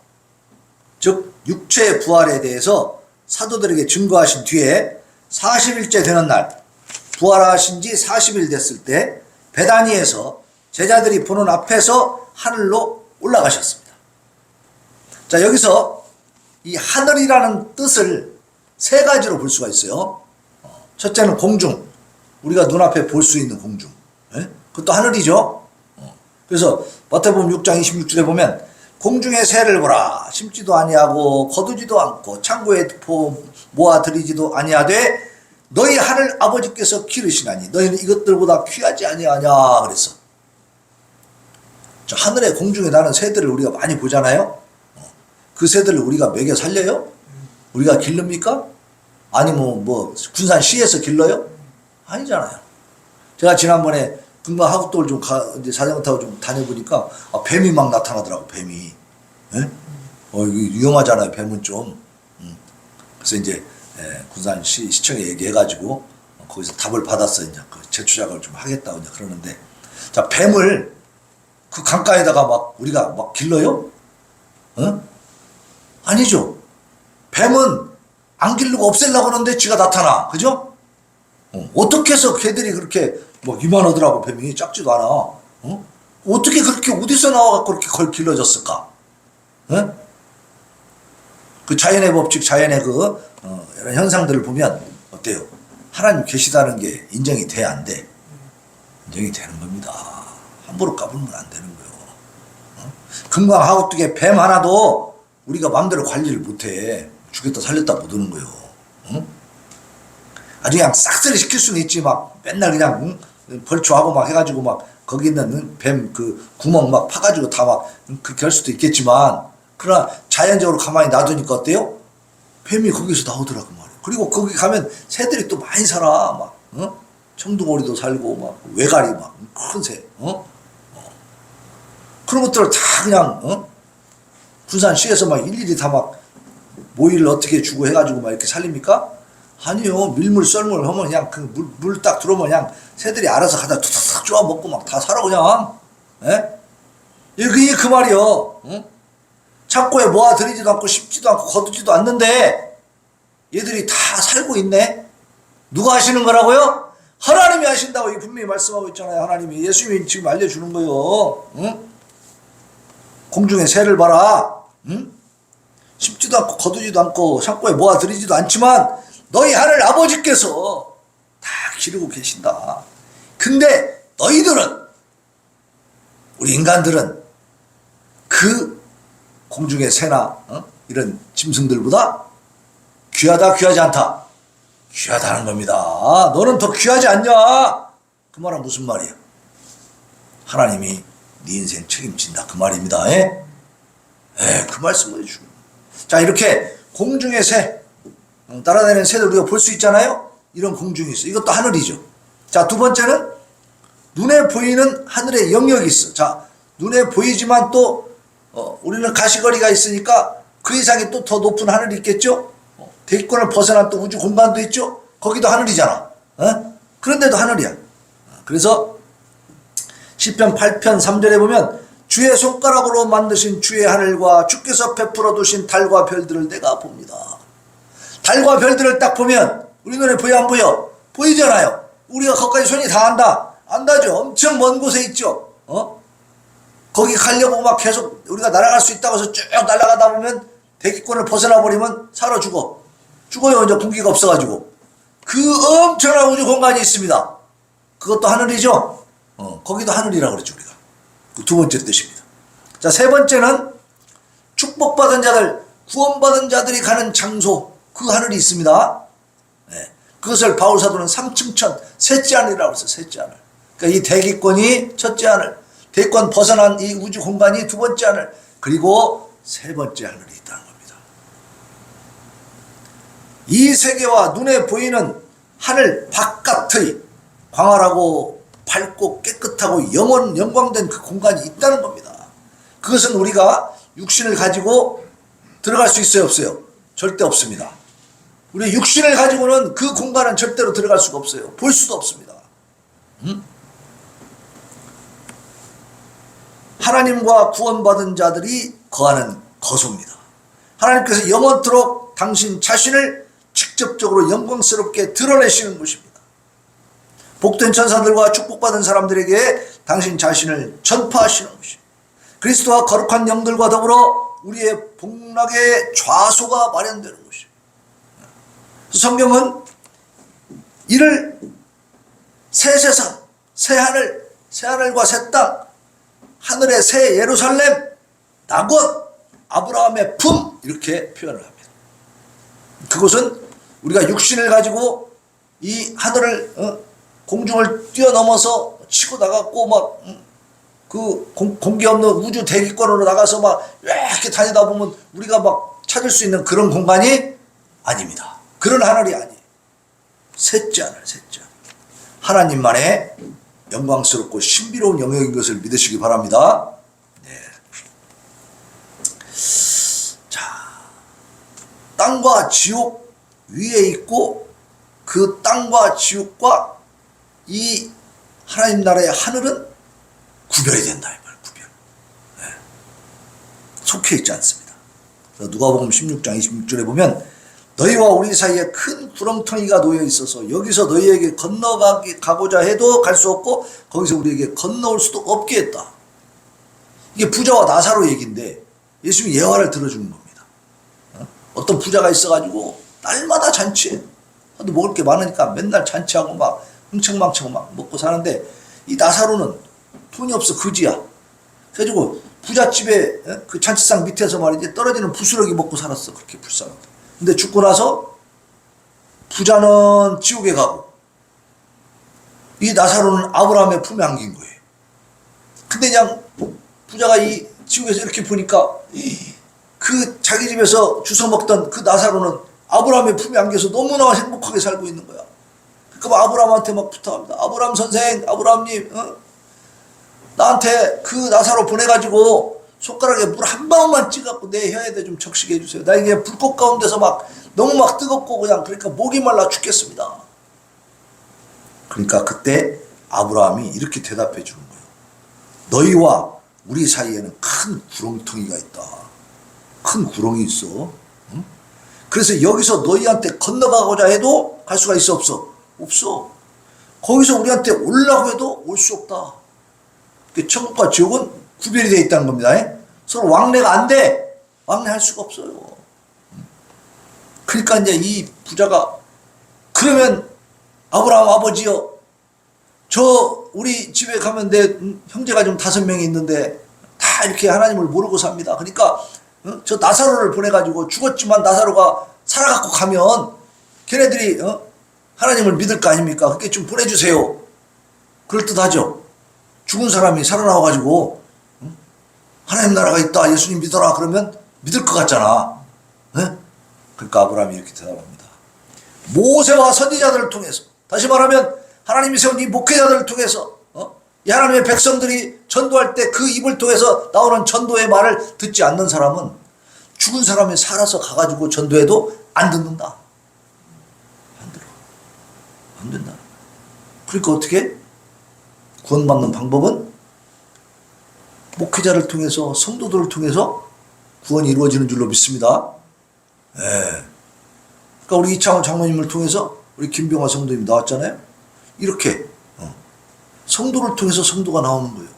A: 즉 육체의 부활에 대해서 사도들에게 증거하신 뒤에 40일째 되는 날, 부활하신 지 40일 됐을 때 베다니에서 제자들이 보는 앞에서 하늘로 올라가셨습니다. 자, 여기서 이 하늘이라는 뜻을 세 가지로 볼 수가 있어요. 첫째는 공중, 우리가 눈앞에 볼 수 있는 공중. 그것도 하늘이죠. 그래서 마태복음 6장 26절에 보면 공중의 새를 보라, 심지도 아니하고 거두지도 않고 창고에 모아 들이지도 아니하되 너희 하늘 아버지께서 기르시나니 너희는 이것들보다 귀하지 아니하냐 그랬어. 자, 하늘의 공중에 나는 새들을 우리가 많이 보잖아요. 그 새들을 우리가 먹여 살려요? 우리가 기릅니까? 아니면 뭐 군산시에서 길러요? 아니잖아요. 제가 지난번에 금방 하구돌 좀 이제 자전거 타고 좀 다녀보니까 뱀이 막 나타나더라고, 뱀이. 예? 이거 위험하잖아요, 뱀은 좀. 그래서 이제 군산시청에 얘기해가지고 거기서 답을 받았어. 이제 그 재추작을 좀 하겠다고 이제 그러는데, 자, 뱀을 그 강가에다가 막 우리가 막 길러요? 아니죠. 뱀은 안 기르고 없애려고 하는데 쥐가 나타나. 그죠? 어떻게 해서 걔들이 그렇게 뭐 이만하더라고, 뱀이. 작지도 않아. 어떻게 그렇게 어디서 나와갖고 그렇게 걸 길러졌을까? 그 자연의 법칙, 자연의 이런 현상들을 보면 어때요? 하나님 계시다는 게 인정이 돼, 안 돼? 인정이 되는 겁니다. 함부로 까불면 안 되는 거예요. 금강 하우뚝에 뱀 하나도 우리가 마음대로 관리를 못해. 죽였다 살렸다 못하는 거예요. 아주 그냥 싹쓸이 시킬 수는 있지, 막 맨날 그냥 벌초하고 막 해가지고 막 거기 있는 뱀 그 구멍 막 파가지고 다 막 그렇게 할 수도 있겠지만, 그러나 자연적으로 가만히 놔두니까 어때요? 뱀이 거기서 나오더라고 말이에요. 그리고 거기 가면 새들이 또 많이 살아. 막 청둥오리도 살고 막 외가리 막 큰 새. 그런 것들을 다 그냥 군산시에서 막 일일이 다 막 모이를 어떻게 주고 해가지고 막 이렇게 살립니까? 아니요. 밀물 썰물 하면 그냥 그 물 딱 들어오면 그냥 새들이 알아서 가다 툭툭 쪼아 먹고 막 다 살아 그냥. 예? 이게 그 말이요. 창고에 모아들이지도 않고 씹지도 않고 거두지도 않는데 얘들이 다 살고 있네. 누가 하시는 거라고요? 하나님이 하신다고 분명히 말씀하고 있잖아요. 하나님이. 예수님이 지금 알려주는 거요. 공중에 새를 봐라. 씹지도 않고 거두지도 않고 창고에 모아들이지도 않지만 너희 하늘 아버지께서 다 기르고 계신다. 근데 너희들은, 우리 인간들은 그 공중의 새나 이런 짐승들보다 귀하다, 귀하지 않다? 귀하다는 겁니다. 너는 더 귀하지 않냐? 그 말은 무슨 말이야? 하나님이 네 인생 책임진다, 그 말입니다. 그 말씀을 해주고. 자, 이렇게 공중의 새, 따라다니는 새들 우리가 볼 수 있잖아요. 이런 공중이 있어. 이것도 하늘이죠. 자, 두 번째는 눈에 보이는 하늘의 영역이 있어. 자, 눈에 보이지만 또 우리는 가시거리가 있으니까 그 이상이 또 더 높은 하늘이 있겠죠. 대기권을 벗어난 또 우주 공간도 있죠. 거기도 하늘이잖아. 그런데도 하늘이야. 그래서 시편 8편 3절에 보면 주의 손가락으로 만드신 주의 하늘과 주께서 베풀어 두신 달과 별들을 내가 봅니다. 달과 별들을 딱 보면 우리 눈에 보여, 안 보여? 보이잖아요. 우리가 거기까지 손이 닿는다? 안 닿죠. 엄청 먼 곳에 있죠. 거기 가려고 막 계속 우리가 날아갈 수 있다고 해서 쭉 날아가다 보면 대기권을 벗어나 버리면 살아 죽어. 죽어요. 이제 공기가 없어가지고. 그 엄청난 우주 공간이 있습니다. 그것도 하늘이죠. 거기도 하늘이라고 그랬죠, 우리가. 그 두 번째 뜻입니다. 자, 세 번째는 축복받은 자들, 구원받은 자들이 가는 장소, 그 하늘이 있습니다. 그것을 바울 사도는 삼층천, 셋째 하늘이라고 했어요, 셋째 하늘. 그러니까 이 대기권이 첫째 하늘, 대기권 벗어난 이 우주 공간이 두 번째 하늘, 그리고 세 번째 하늘이 있다는 겁니다. 이 세계와 눈에 보이는 하늘 바깥의 광활하고 밝고 깨끗하고 영광된 그 공간이 있다는 겁니다. 그것은 우리가 육신을 가지고 들어갈 수 있어요, 없어요? 절대 없습니다. 우리 육신을 가지고는 그 공간은 절대로 들어갈 수가 없어요. 볼 수도 없습니다. 하나님과 구원받은 자들이 거하는 거소입니다. 하나님께서 영원토록 당신 자신을 직접적으로 영광스럽게 드러내시는 곳입니다. 복된 천사들과 축복받은 사람들에게 당신 자신을 전파하시는 것입니다. 그리스도와 거룩한 영들과 더불어 우리의 복락의 좌소가 마련되는 것입니다. 성경은 이를 새 세상, 새 하늘, 새 하늘과 새 땅, 하늘의 새 예루살렘, 낙원, 아브라함의 품, 이렇게 표현을 합니다. 그것은 우리가 육신을 가지고 이 하늘을 공중을 뛰어넘어서 치고 나갔고 막 그 공기 없는 우주 대기권으로 나가서 막 이렇게 다니다 보면 우리가 막 찾을 수 있는 그런 공간이 아닙니다. 그런 하늘이 아니에요. 셋째 하늘, 셋째 하늘. 하나님만의 영광스럽고 신비로운 영역인 것을 믿으시기 바랍니다. 네. 자, 땅과 지옥 위에 있고 그 땅과 지옥과 이 하나님 나라의 하늘은 구별이 된다, 이 말, 구별. 네. 속해 있지 않습니다. 누가복음 16장 26절에 보면 너희와 우리 사이에 큰 구렁텅이가 놓여 있어서 여기서 너희에게 건너가고자 해도 갈 수 없고 거기서 우리에게 건너올 수도 없게 했다. 이게 부자와 나사로 얘기인데 예수님이 예화를 들어주는 겁니다. 어떤 부자가 있어가지고 날마다 잔치해. 근데 먹을 게 많으니까 맨날 잔치하고 막 흥청망청 막 먹고 사는데 이 나사로는 돈이 없어 거지야. 그래가지고 부잣집에 그 잔치상 밑에서 말이지 떨어지는 부스러기 먹고 살았어. 그렇게 불쌍하다. 근데 죽고 나서 부자는 지옥에 가고 이 나사로는 아브라함의 품에 안긴 거예요. 근데 그냥 부자가 이 지옥에서 이렇게 보니까 그 자기 집에서 주워 먹던 그 나사로는 아브라함의 품에 안겨서 너무나 행복하게 살고 있는 거야. 그러니까 아브라함한테 막 부탁합니다. 아브라함 선생, 아브라함님, 나한테 그 나사로 보내가지고 손가락에 물 한 방울만 찍어갖고 내 혀에다 좀 적시게 해주세요. 나 이게 불꽃 가운데서 막 너무 막 뜨겁고 그냥 그러니까 목이 말라 죽겠습니다. 그러니까 그때 아브라함이 이렇게 대답해 주는 거예요. 너희와 우리 사이에는 큰 구렁텅이가 있다. 큰 구렁이 있어. 응? 그래서 여기서 너희한테 건너가고자 해도 갈 수가 있어 없어? 없어. 거기서 우리한테 오려고 해도 올 수 없다. 천국과 지옥은 구별이 되어 있다는 겁니다. 서로 왕래가 안 돼. 왕래할 수가 없어요. 그러니까 이제 이 부자가 그러면 아브라함 아버지요, 저 우리 집에 가면 내 형제가 좀 5명이 있는데 다 이렇게 하나님을 모르고 삽니다. 그러니까 저 나사로를 보내가지고 죽었지만 나사로가 살아갖고 가면 걔네들이 하나님을 믿을 거 아닙니까? 그렇게 좀 보내주세요. 그럴듯하죠. 죽은 사람이 살아나와가지고 하나님 나라가 있다, 예수님 믿어라 그러면 믿을 것 같잖아. 그러니까 아브라함이 이렇게 대답합니다. 모세와 선지자들을 통해서, 다시 말하면 하나님이 세운 이 목회자들을 통해서 이 하나님의 백성들이 전도할 때 그 입을 통해서 나오는 전도의 말을 듣지 않는 사람은 죽은 사람이 살아서 가가지고 전도해도 안 듣는다. 안 들어. 안 된다. 그러니까 어떻게? 구원받는 방법은 목회자를 통해서, 성도들을 통해서 구원이 이루어지는 줄로 믿습니다. 그러니까 우리 이창호 장모님을 통해서 우리 김병화 성도님 나왔잖아요. 이렇게 성도를 통해서 성도가 나오는 거예요.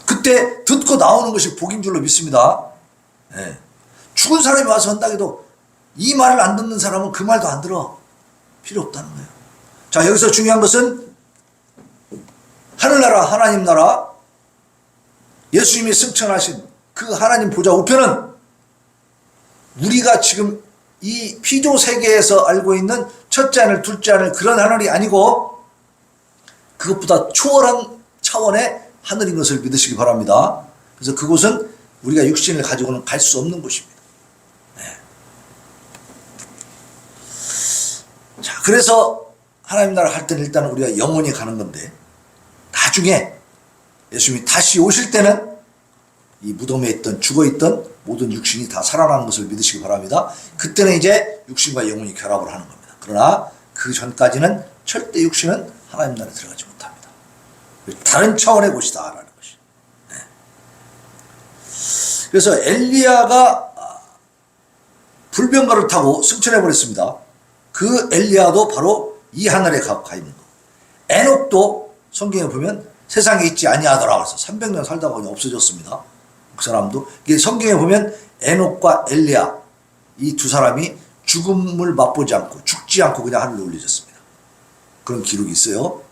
A: 그때 듣고 나오는 것이 복인 줄로 믿습니다. 죽은 사람이 와서 한다고 해도 이 말을 안 듣는 사람은 그 말도 안 들어. 필요 없다는 거예요. 자, 여기서 중요한 것은 하늘나라, 하나님 나라, 예수님이 승천하신 그 하나님 보좌 우편은 우리가 지금 이 피조 세계에서 알고 있는 첫째 하늘, 둘째 하늘 그런 하늘이 아니고 그것보다 초월한 차원의 하늘인 것을 믿으시기 바랍니다. 그래서 그곳은 우리가 육신을 가지고는 갈 수 없는 곳입니다. 자, 그래서 하나님 나라 할 때는 일단 우리가 영원히 가는 건데 나중에 예수님이 다시 오실 때는 이 무덤에 있던 죽어있던 모든 육신이 다 살아나는 것을 믿으시기 바랍니다. 그때는 이제 육신과 영혼이 결합을 하는 겁니다. 그러나 그 전까지는 절대 육신은 하나님 나라에 들어가지 못합니다. 다른 차원의 곳이다 라는 것이. 그래서 엘리야가 불병거를 타고 승천해 버렸습니다. 그 엘리야도 바로 이 하늘에 가 있는 거. 에녹도 성경에 보면 세상에 있지 아니하더라 그래서 300년 살다가 그냥 없어졌습니다. 그 사람도. 이게 성경에 보면 에녹과 엘리야 이 두 사람이 죽음을 맛보지 않고 죽지 않고 그냥 하늘로 올려졌습니다. 그런 기록이 있어요.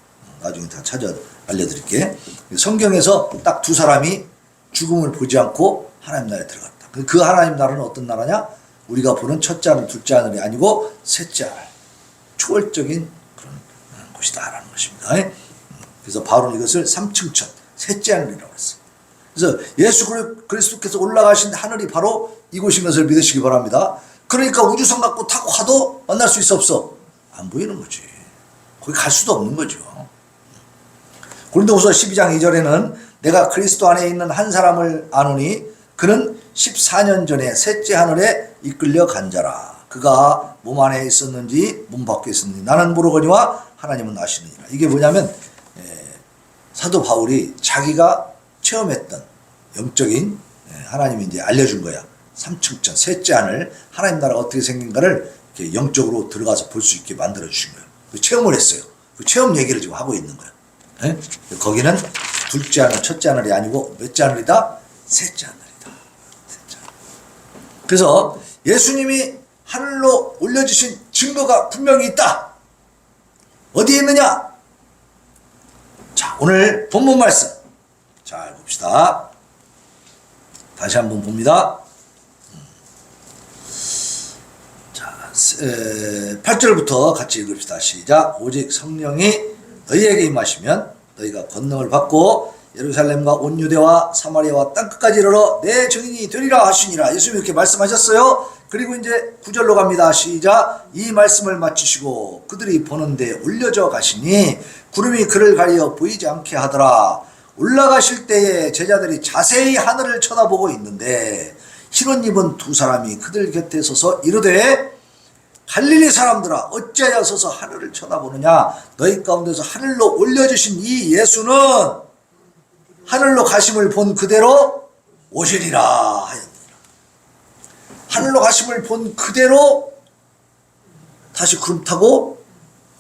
A: 나중에 다 찾아 알려드릴게. 성경에서 딱 두 사람이 죽음을 보지 않고 하나님 나라에 들어갔다. 그 하나님 나라는 어떤 나라냐? 우리가 보는 첫째 하늘, 둘째 하늘이 아니고 셋째 하늘. 초월적인 그런 곳이다라는 것입니다. 그래서 바울은 이것을 삼층천, 셋째 하늘이라고 했어요. 그래서 예수 그리스도께서 올라가신 하늘이 바로 이곳인 것을 믿으시기 바랍니다. 그러니까 우주선 갖고 타고 가도 만날 수 있어 없어? 안 보이는 거지. 거기 갈 수도 없는 거죠. 고린도후서 12장 2절에는 내가 그리스도 안에 있는 한 사람을 아노니 그는 14년 전에 셋째 하늘에 이끌려 간 자라. 그가 몸 안에 있었는지 몸 밖에 있었는지 나는 모르거니와 하나님은 아시느니라. 이게 뭐냐면 사도 바울이 자기가 체험했던 영적인 하나님이 이제 알려준 거야. 삼층천, 셋째 하늘, 하나님 나라가 어떻게 생긴가를 이렇게 영적으로 들어가서 볼 수 있게 만들어 주신 거예요. 그 체험을 했어요. 그 체험 얘기를 지금 하고 있는 거예요. 예? 거기는 둘째 하늘, 첫째 하늘이 아니고 몇째 하늘이다? 셋째 하늘이다. 셋째 하늘. 그래서 예수님이 하늘로 올려주신 증거가 분명히 있다. 어디에 있느냐? 자, 오늘 본문 말씀 잘 봅시다. 다시 한번 봅니다. 자, 8절부터 같이 읽읍시다. 시작. 오직 성령이 너희에게 임하시면 너희가 권능을 받고 예루살렘과 온 유대와 사마리아와 땅끝까지 이르러 내 증인이 되리라 하시니라. 예수님이 이렇게 말씀하셨어요. 그리고 이제 9절로 갑니다. 시작. 이 말씀을 마치시고 그들이 보는데 올려져 가시니 구름이 그를 가리어 보이지 않게 하더라. 올라가실 때에 제자들이 자세히 하늘을 쳐다보고 있는데 흰옷 입은 두 사람이 그들 곁에 서서 이르되 갈릴리 사람들아 어찌하여 서서 하늘을 쳐다보느냐. 너희 가운데서 하늘로 올려주신 이 예수는 하늘로 가심을 본 그대로 오시리라 하였느니라. 하늘로 가심을 본 그대로 다시 구름 타고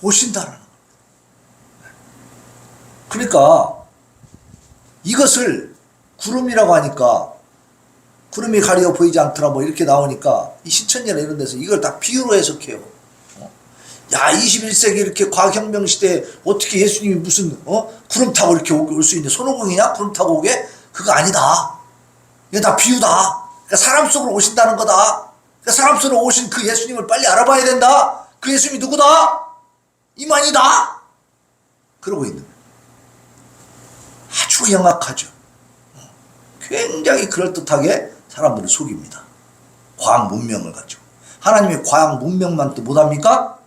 A: 오신다라는 거예요. 그러니까 이것을 구름이라고 하니까 구름이 가리어 보이지 않더라 뭐 이렇게 나오니까 이 신천지나 이런 데서 이걸 다 비유로 해석해요. 야 21세기 이렇게 과학혁명 시대에 어떻게 예수님이 무슨 구름 타고 이렇게 올 수 있는 손오공이냐? 구름 타고 오게? 그거 아니다. 이게 다 비유다. 그러니까 사람 속으로 오신다는 거다. 그러니까 사람 속으로 오신 그 예수님을 빨리 알아봐야 된다. 그 예수님이 누구다? 이만이다. 그러고 있는 거예요. 아주 영악하죠. 굉장히 그럴듯하게 사람들을 속입니다. 과학 문명을 가지고. 하나님이 과학 문명만 또 못합니까?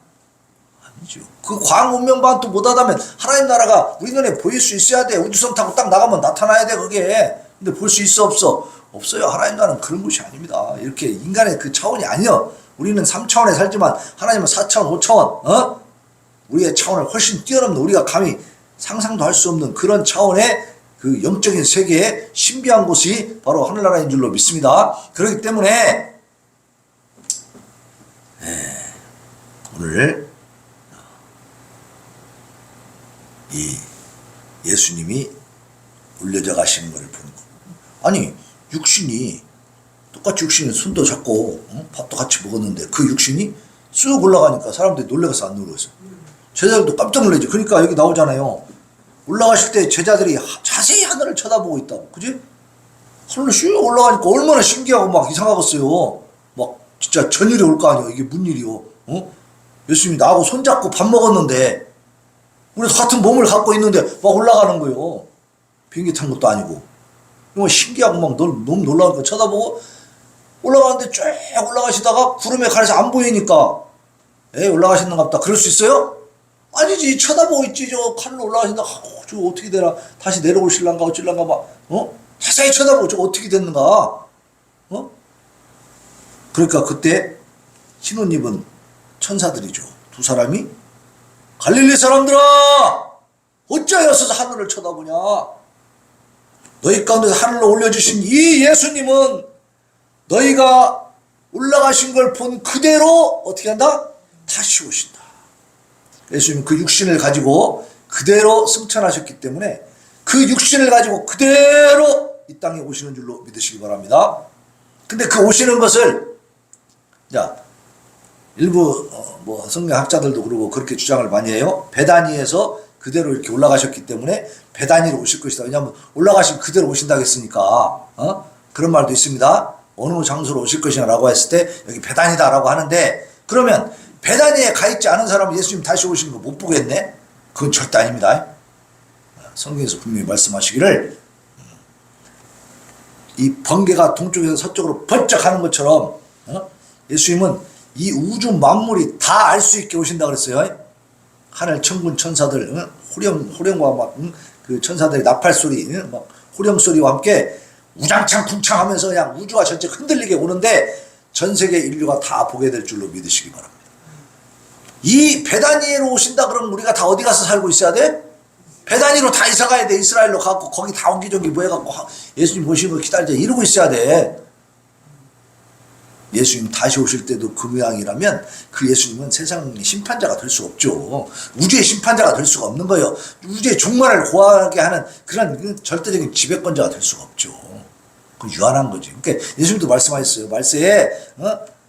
A: 아니죠. 그 과학 문명만 또 못하다면 하나님 나라가 우리 눈에 보일 수 있어야 돼. 우주선 타고 딱 나가면 나타나야 돼 그게. 근데 볼 수 있어 없어? 없어요. 하나님 나라는 그런 것이 아닙니다. 이렇게 인간의 그 차원이 아니요. 우리는 3차원에 살지만 하나님은 4차원, 5차원 우리의 차원을 훨씬 뛰어넘는 우리가 감히 상상도 할 수 없는 그런 차원의 그 영적인 세계에 신비한 곳이 바로 하늘나라인 줄로 믿습니다. 그렇기 때문에 오늘 이 예수님이 올려져 가시는 것을 보는 거. 아니 육신이 똑같이 육신이 손도 잡고 밥도 같이 먹었는데 그 육신이 쑥 올라가니까 사람들이 놀라서 안 놀랐어요. 제자들도 깜짝 놀라지. 그러니까 여기 나오잖아요. 올라가실 때 제자들이 자세히 하늘을 쳐다보고 있다고. 그지? 하늘로 슉 올라가니까 얼마나 신기하고 막 이상하겠어요. 막 진짜 전일이 올 거 아니에요. 이게 무슨 일이요. 예수님이 나하고 손잡고 밥 먹었는데 우리 같은 몸을 갖고 있는데 막 올라가는 거예요. 비행기 탄 것도 아니고. 이거 신기하고 막 너무 놀라니까 쳐다보고 올라가는데 쭉 올라가시다가 구름에 가려서 안 보이니까 올라가시는가 보다. 그럴 수 있어요? 아니지. 쳐다보고 있지. 저 칼로 올라가신다. 저 어떻게 되나. 다시 내려오실란가 어찔란가 막 자세히 쳐다보고 저 어떻게 됐는가. 그러니까 그때 흰옷 입은 천사들이죠. 두 사람이 갈릴리 사람들아 어찌하여서 하늘을 쳐다보냐. 너희 가운데서 하늘로 올려주신 이 예수님은 너희가 올라가신 걸 본 그대로 어떻게 한다? 다시 오신다. 예수님은 그 육신을 가지고 그대로 승천하셨기 때문에 그 육신을 가지고 그대로 이 땅에 오시는 줄로 믿으시기 바랍니다. 근데 그 오시는 것을 자 일부 뭐 성경학자들도 그러고 그렇게 주장을 많이 해요. 베다니에서 그대로 이렇게 올라가셨기 때문에 베다니로 오실 것이다. 왜냐하면 올라가시면 그대로 오신다고 했으니까 그런 말도 있습니다. 어느 장소로 오실 것이냐 라고 했을 때 여기 베다니다 라고 하는데 그러면 베다니에 가 있지 않은 사람은 예수님 다시 오시는 거 못 보겠네? 그건 절대 아닙니다. 성경에서 분명히 말씀하시기를 이 번개가 동쪽에서 서쪽으로 번쩍 하는 것처럼 예수님은 이 우주 만물이 다 알 수 있게 오신다 그랬어요. 하늘 천군 천사들 호령과 막 그 천사들의 나팔 소리 막 호령 소리와 함께 우장창 쿵창하면서 그냥 우주가 전체 흔들리게 오는데 전 세계 인류가 다 보게 될 줄로 믿으시기 바랍니다. 이 베다니로 오신다 그러면 우리가 다 어디 가서 살고 있어야 돼? 베다니로 다 이사 가야 돼. 이스라엘로 가고 거기 다 옹기종기 모여갖고 예수님 모시는 거 기다리자 이러고 있어야 돼. 예수님 다시 오실 때도 그 모양이라면 그 예수님은 세상의 심판자가 될 수 없죠. 우주의 심판자가 될 수가 없는 거예요. 우주의 종말을 고하게 하는 그런 절대적인 지배권자가 될 수가 없죠. 그 유한한 거지. 그러니까 예수님도 말씀하셨어요. 말세에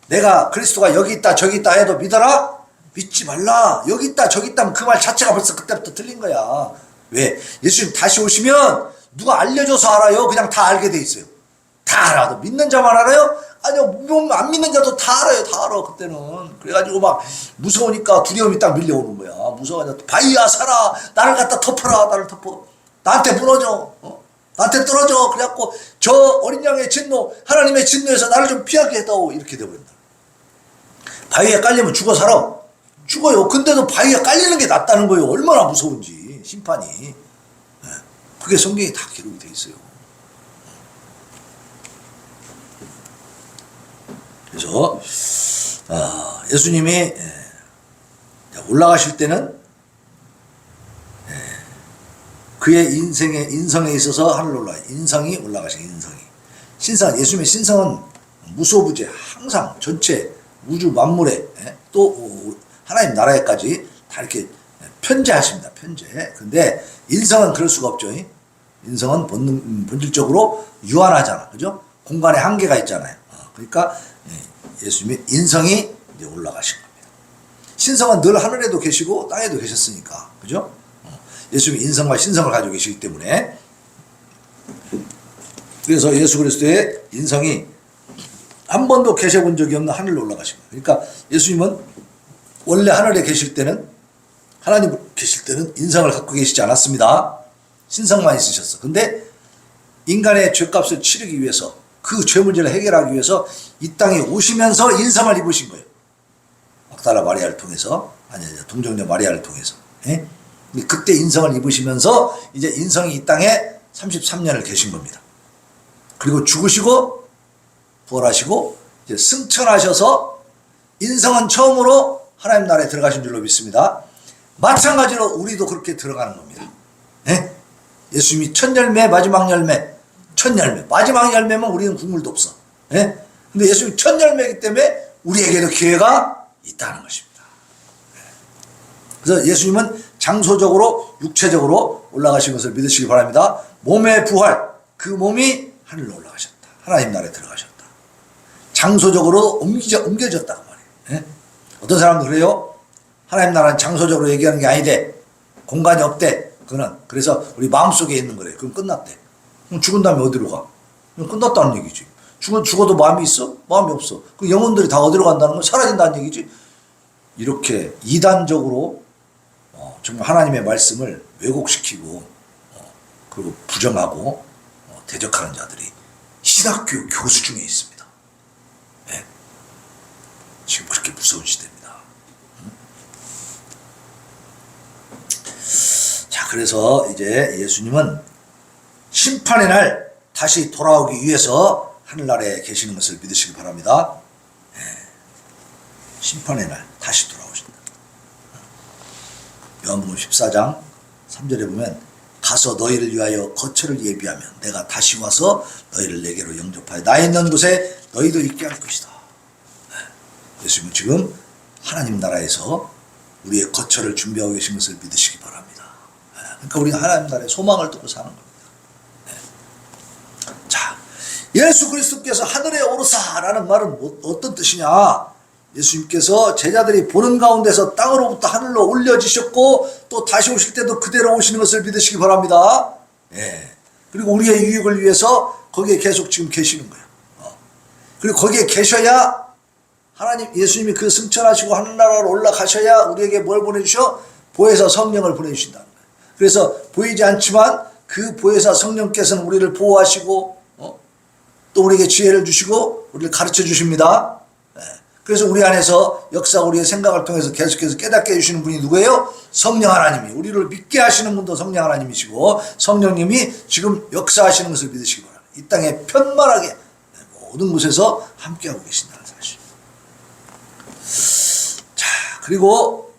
A: 내가 그리스도가 여기 있다 저기 있다 해도 믿어라? 믿지 말라. 여기 있다 저기 있다 하면 그 말 자체가 벌써 그때부터 틀린 거야. 왜? 예수님 다시 오시면 누가 알려줘서 알아요? 그냥 다 알게 돼 있어요. 다 알아도 믿는 자만 알아요? 아니요, 안 믿는 자도 다 알아요. 다 알아, 그때는. 그래가지고 막 무서우니까 두려움이 딱 밀려오는 거야. 무서워가지고 바위야 살아. 나를 갖다 덮어라. 나를 덮어. 나한테 무너져. 나한테 떨어져. 그래갖고 저 어린 양의 진노, 하나님의 진노에서 나를 좀 피하게 해다오. 이렇게 돼버린다. 바위에 깔리면 죽어 살아. 죽어요. 근데도 바위에 깔리는 게 낫다는 거예요. 얼마나 무서운지 심판이. 그게 성경에 다 기록이 돼 있어요. 그래서 예수님이 올라가실 때는 그의 인성에 있어서 하늘로 올라가요. 인성이 올라가신 인성이. 신성, 예수님의 신성은 무소부재, 항상 전체 우주 만물에 또 하나님 나라에까지 다 이렇게 편재하십니다. 편재. 근데 인성은 그럴 수가 없죠. 인성은 본질적으로 유한하잖아. 그죠? 공간에 한계가 있잖아요. 그러니까 예수님의 인성이 이제 올라가신 겁니다. 신성은 늘 하늘에도 계시고 땅에도 계셨으니까. 그죠? 예수님이 인성과 신성을 가지고 계시기 때문에. 그래서 예수 그리스도의 인성이 한 번도 계셔본 적이 없는 하늘로 올라가신 거예요. 그러니까 예수님은 원래 하늘에 계실 때는, 하나님 계실 때는 인성을 갖고 계시지 않았습니다. 신성만 있으셨어. 근데 인간의 죄값을 치르기 위해서, 그 죄 문제를 해결하기 위해서 이 땅에 오시면서 인성을 입으신 거예요. 막달라 마리아를 통해서, 아니 동정녀 마리아를 통해서. 예? 그때 인성을 입으시면서 이제 인성이 이 땅에 33년을 계신 겁니다. 그리고 죽으시고 부활하시고 이제 승천하셔서 인성은 처음으로 하나님 나라에 들어가신 줄로 믿습니다. 마찬가지로 우리도 그렇게 들어가는 겁니다. 예? 예수님이 첫 열매, 마지막 열매, 첫 열매. 마지막 열매면 우리는 국물도 없어. 예? 근데 예수님이 첫 열매이기 때문에 우리에게도 기회가 있다는 것입니다. 그래서 예수님은 장소적으로, 육체적으로 올라가신 것을 믿으시기 바랍니다. 몸의 부활, 그 몸이 하늘로 올라가셨다. 하나님 나라에 들어가셨다. 장소적으로 옮겨졌다. 그 말이에요. 예? 어떤 사람도 그래요. 하나님 나라는 장소적으로 얘기하는 게 아니대. 공간이 없대. 그거는. 그래서 우리 마음속에 있는 거래. 그럼 끝났대. 그럼 죽은 다음에 어디로 가? 그럼 끝났다는 얘기지. 죽어도 마음이 있어? 마음이 없어. 그 영혼들이 다 어디로 간다는 건 사라진다는 얘기지. 이렇게 이단적으로 정말 하나님의 말씀을 왜곡시키고 그리고 부정하고 대적하는 자들이 신학교 교수 중에 있습니다. 네. 지금 그렇게 무서운 시대입니다. 자, 그래서 이제 예수님은 심판의 날 다시 돌아오기 위해서 하늘나라에 계시는 것을 믿으시기 바랍니다. 네. 심판의 날 다시 돌아오신다. 요한복음 14장 3절에 보면 가서 너희를 위하여 거처를 예비하면 내가 다시 와서 너희를 내게로 영접하여 나 있는 곳에 너희도 있게 할 것이다. 예수님은 지금 하나님 나라에서 우리의 거처를 준비하고 계신 것을 믿으시기 바랍니다. 그러니까 우리가 하나님 나라의 소망을 두고 사는 겁니다. 자, 예수 그리스도께서 하늘에 오르사라는 말은 어떤 뜻이냐? 예수님께서 제자들이 보는 가운데서 땅으로부터 하늘로 올려지셨고 또 다시 오실 때도 그대로 오시는 것을 믿으시기 바랍니다. 예. 그리고 우리의 유익을 위해서 거기에 계속 지금 계시는 거예요. 그리고 거기에 계셔야 하나님 예수님이 그 승천하시고 하늘나라로 올라가셔야 우리에게 뭘 보내주셔? 보혜사 성령을 보내주신다는 거예요. 그래서 보이지 않지만 그 보혜사 성령께서는 우리를 보호하시고 또 우리에게 지혜를 주시고 우리를 가르쳐 주십니다. 그래서 우리 안에서 역사하고 우리의 생각을 통해서 계속해서 깨닫게 해주시는 분이 누구예요? 성령 하나님이. 우리를 믿게 하시는 분도 성령 하나님이시고 성령님이 지금 역사하시는 것을 믿으시기 바랍니다. 이 땅에 편만하게 모든 곳에서 함께하고 계신다는 사실. 자, 그리고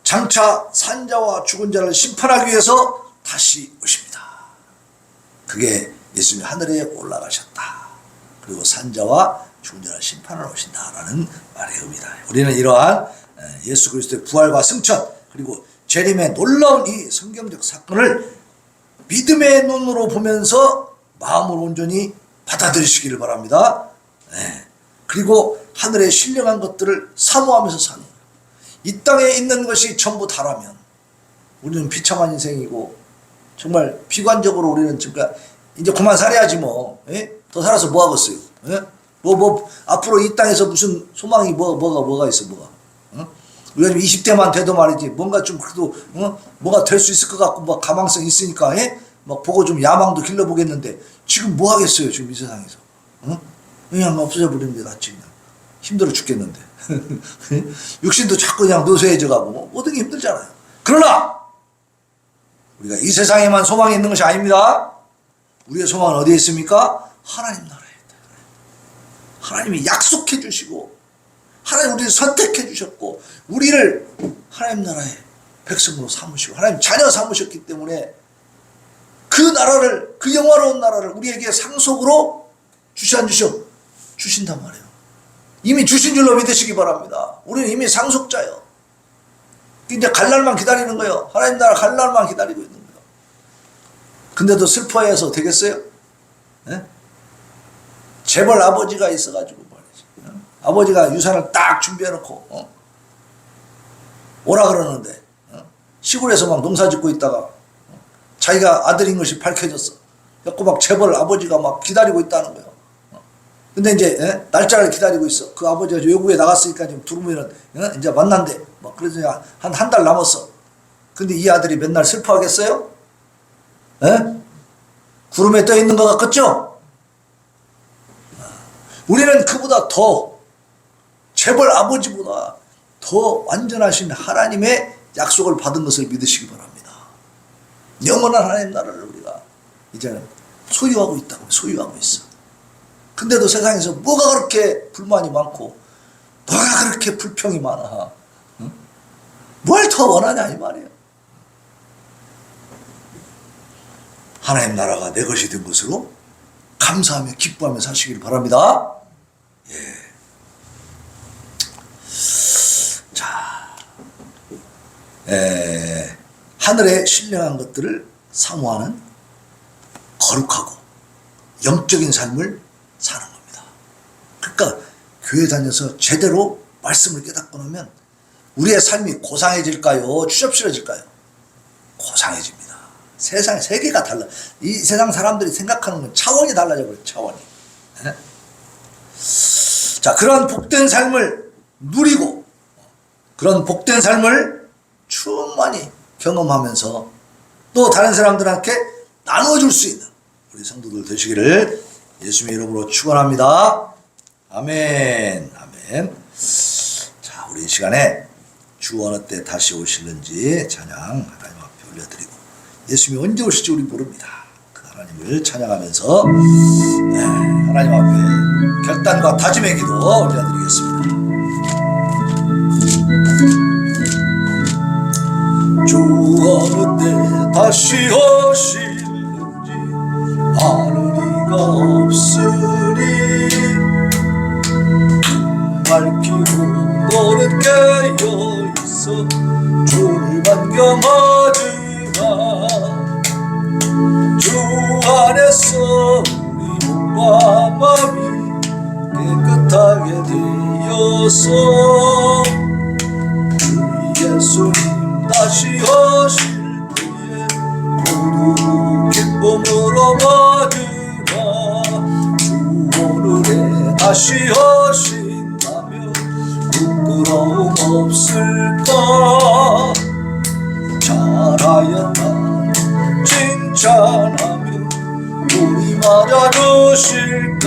A: 장차 산자와 죽은 자를 심판하기 위해서 다시 오십니다. 그게 예수님이 하늘에 올라가셨다. 그리고 산자와 죽은 자를 심판하러 오신다라는 말의 의미다. 우리는 이러한 예수 그리스도의 부활과 승천 그리고 재림의 놀라운 이 성경적 사건을 믿음의 눈으로 보면서 마음을 온전히 받아들이시기를 바랍니다. 그리고 하늘에 신령한 것들을 사모하면서 사는 거예요. 이 땅에 있는 것이 전부 다라면 우리는 비참한 인생이고 정말 비관적으로 우리는 지금 이제 그만 살아야지 뭐. 더 살아서 뭐 하겠어요? 앞으로 이 땅에서 무슨 소망이 뭐가 있어 뭐가? 우리가 지금 20대만 돼도 말이지 뭔가 좀 그래도 뭐가 될 수 있을 것 같고 뭐 가망성 있으니까 막 보고 좀 야망도 길러보겠는데 지금 뭐 하겠어요 지금 이 세상에서? 그냥 없어져 버리는데 낫지 그냥 힘들어 죽겠는데 육신도 자꾸 그냥 노쇠해져 가고 뭐 모든 게 힘들잖아요. 그러나 우리가 이 세상에만 소망이 있는 것이 아닙니다. 우리의 소망은 어디에 있습니까? 하나님 나라에 있다. 하나님이 약속해 주시고 하나님 우리를 선택해 주셨고 우리를 하나님 나라의 백성으로 삼으시고 하나님 자녀 삼으셨기 때문에 그 나라를 그 영화로운 나라를 우리에게 상속으로 주시 안 주셔? 주신단 말이에요. 이미 주신 줄로 믿으시기 바랍니다. 우리는 이미 상속자예요. 이제 갈 날만 기다리는 거예요. 하나님 나라 갈 날만 기다리고 있는 거예요. 근데도 슬퍼해서 되겠어요? 재벌 아버지가 있어가지고 말이지. 아버지가 유산을 딱 준비해놓고 오라 그러는데 시골에서 막 농사 짓고 있다가 자기가 아들인 것이 밝혀졌어. 그래서 막 재벌 아버지가 막 기다리고 있다는 거예요. 근데 이제 날짜를 기다리고 있어. 그 아버지가 외국에 나갔으니까 지금 들어오면은 이제 만난대. 막 그래서 한 달 남았어. 근데 이 아들이 맨날 슬퍼하겠어요? 구름에 떠 있는 것 같겠죠? 우리는 그보다 더 재벌 아버지보다 더 완전하신 하나님의 약속을 받은 것을 믿으시기 바랍니다. 영원한 하나님 나라를 우리가 이제는 소유하고 있다고 소유하고 있어. 근데도 세상에서 뭐가 그렇게 불만이 많고 뭐가 그렇게 불평이 많아. 뭘 더 원하냐 이 말이에요. 하나님 나라가 내 것이 된 것으로 감사하며 기뻐하며 사시길 바랍니다. 자, 하늘의 신령한 것들을 사모하는 거룩하고 영적인 삶을 사는 겁니다. 그러니까 교회 다녀서 제대로 말씀을 깨닫고 나면 우리의 삶이 고상해질까요? 추접스러워질까요? 고상해집니다. 세상 세계가 달라. 이 세상 사람들이 생각하는 건 차원이 달라져 버려요. 차원이. 자, 그런 복된 삶을 누리고 그런 복된 삶을 충만히 경험하면서 또 다른 사람들한테 나눠줄 수 있는 우리 성도들 되시기를 예수님의 이름으로 축원합니다. 아멘. 아멘. 자, 우리 이 시간에 주 어느 때 다시 오실는지 찬양 하나님 앞에 올려드리고 예수님이 언제 오실지 우리 모릅니다. 그 하나님을 찬양하면서 하나님 앞에 결단과 다짐의 기도 올려드리겠습니다. 주 어느 때 다시 오실는지 아는 이가 없으니 밝히고 너는 깨어있어 주를 반경하리라. 주 안에서 우리 몸과 마음이 깨끗하게 되어서 우리 예수님 다시 오실 때에 모두 기쁨으로 맞으라. 주 오늘에 다시 오신다면 부끄러움 없을까. 잘하였다 칭찬하며 우리 맞아주실까.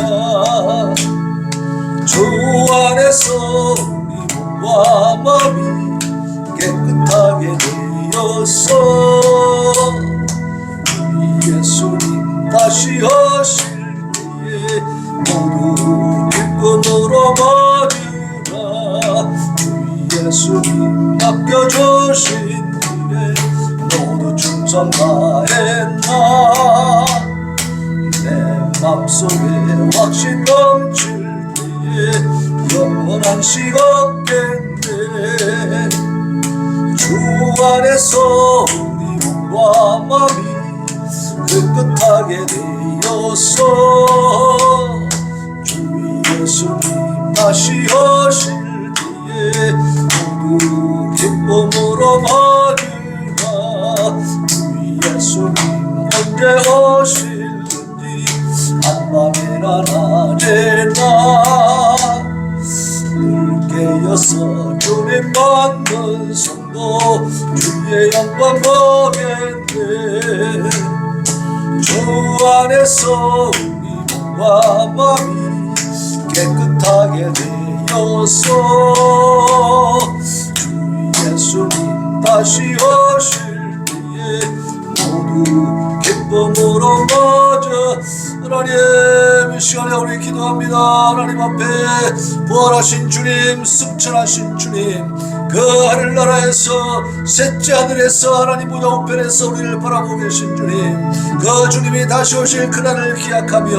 A: 주 안에서 우리 몸과 마음이 깨끗하게 되어서 우리 예수님 다시 오실 때에 모두 기쁨으로 맞으라. 우리 예수님 맡겨주신 일에 모두 충성 다했나. 내 맘속에 확신 넘칠 때에 영원한 시간겠네. 주 안에서 우리 몸과 마음이 깨끗하게 되었어. 주 예수님 다시 오실 때에 모두 기쁨으로 맞으라. 주 예수님 언제 오실는지 한밤이나 낮에나 늘 깨어서 주님 받는 성도 주의 영광 보겠네. 주 안에서 우리 몸과 마음이 깨끗하게 되었어. 주 예수님 다시 오실 때에 모두 기쁨으로 맞아. 하나님, 이 시간에 우리 기도합니다. 하나님 앞에 부활하신 주님, 승천하신 주님, 그 하늘나라에서 셋째 하늘에서 하나님 보좌 우편에서 우리를 바라보고 계신 주님, 그 주님이 다시 오실 그날을 기약하며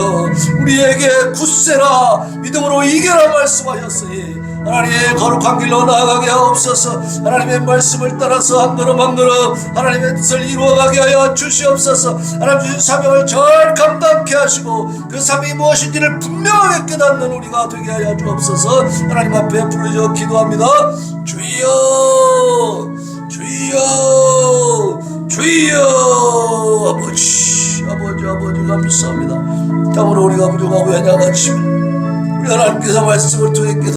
A: 우리에게 굳세라 믿음으로 이겨라 말씀하셨으니 하나님의 거룩한 길로 나아가게 하옵소서. 하나님의 말씀을 따라서 한 걸음 한 걸음 하나님의 뜻을 이루어가게 하여 주시옵소서. 하나님 주신 사명을 잘 감당케 하시고 그 사명이 무엇인지를 분명하게 깨닫는 우리가 되게 하여 주옵소서. 하나님 앞에 부르짖어 기도합니다. 주여 주여 주여. 아버지 감사합니다. 참으로 우리가 부족하고 연약하지만 우리 하나님께서 말씀을 통해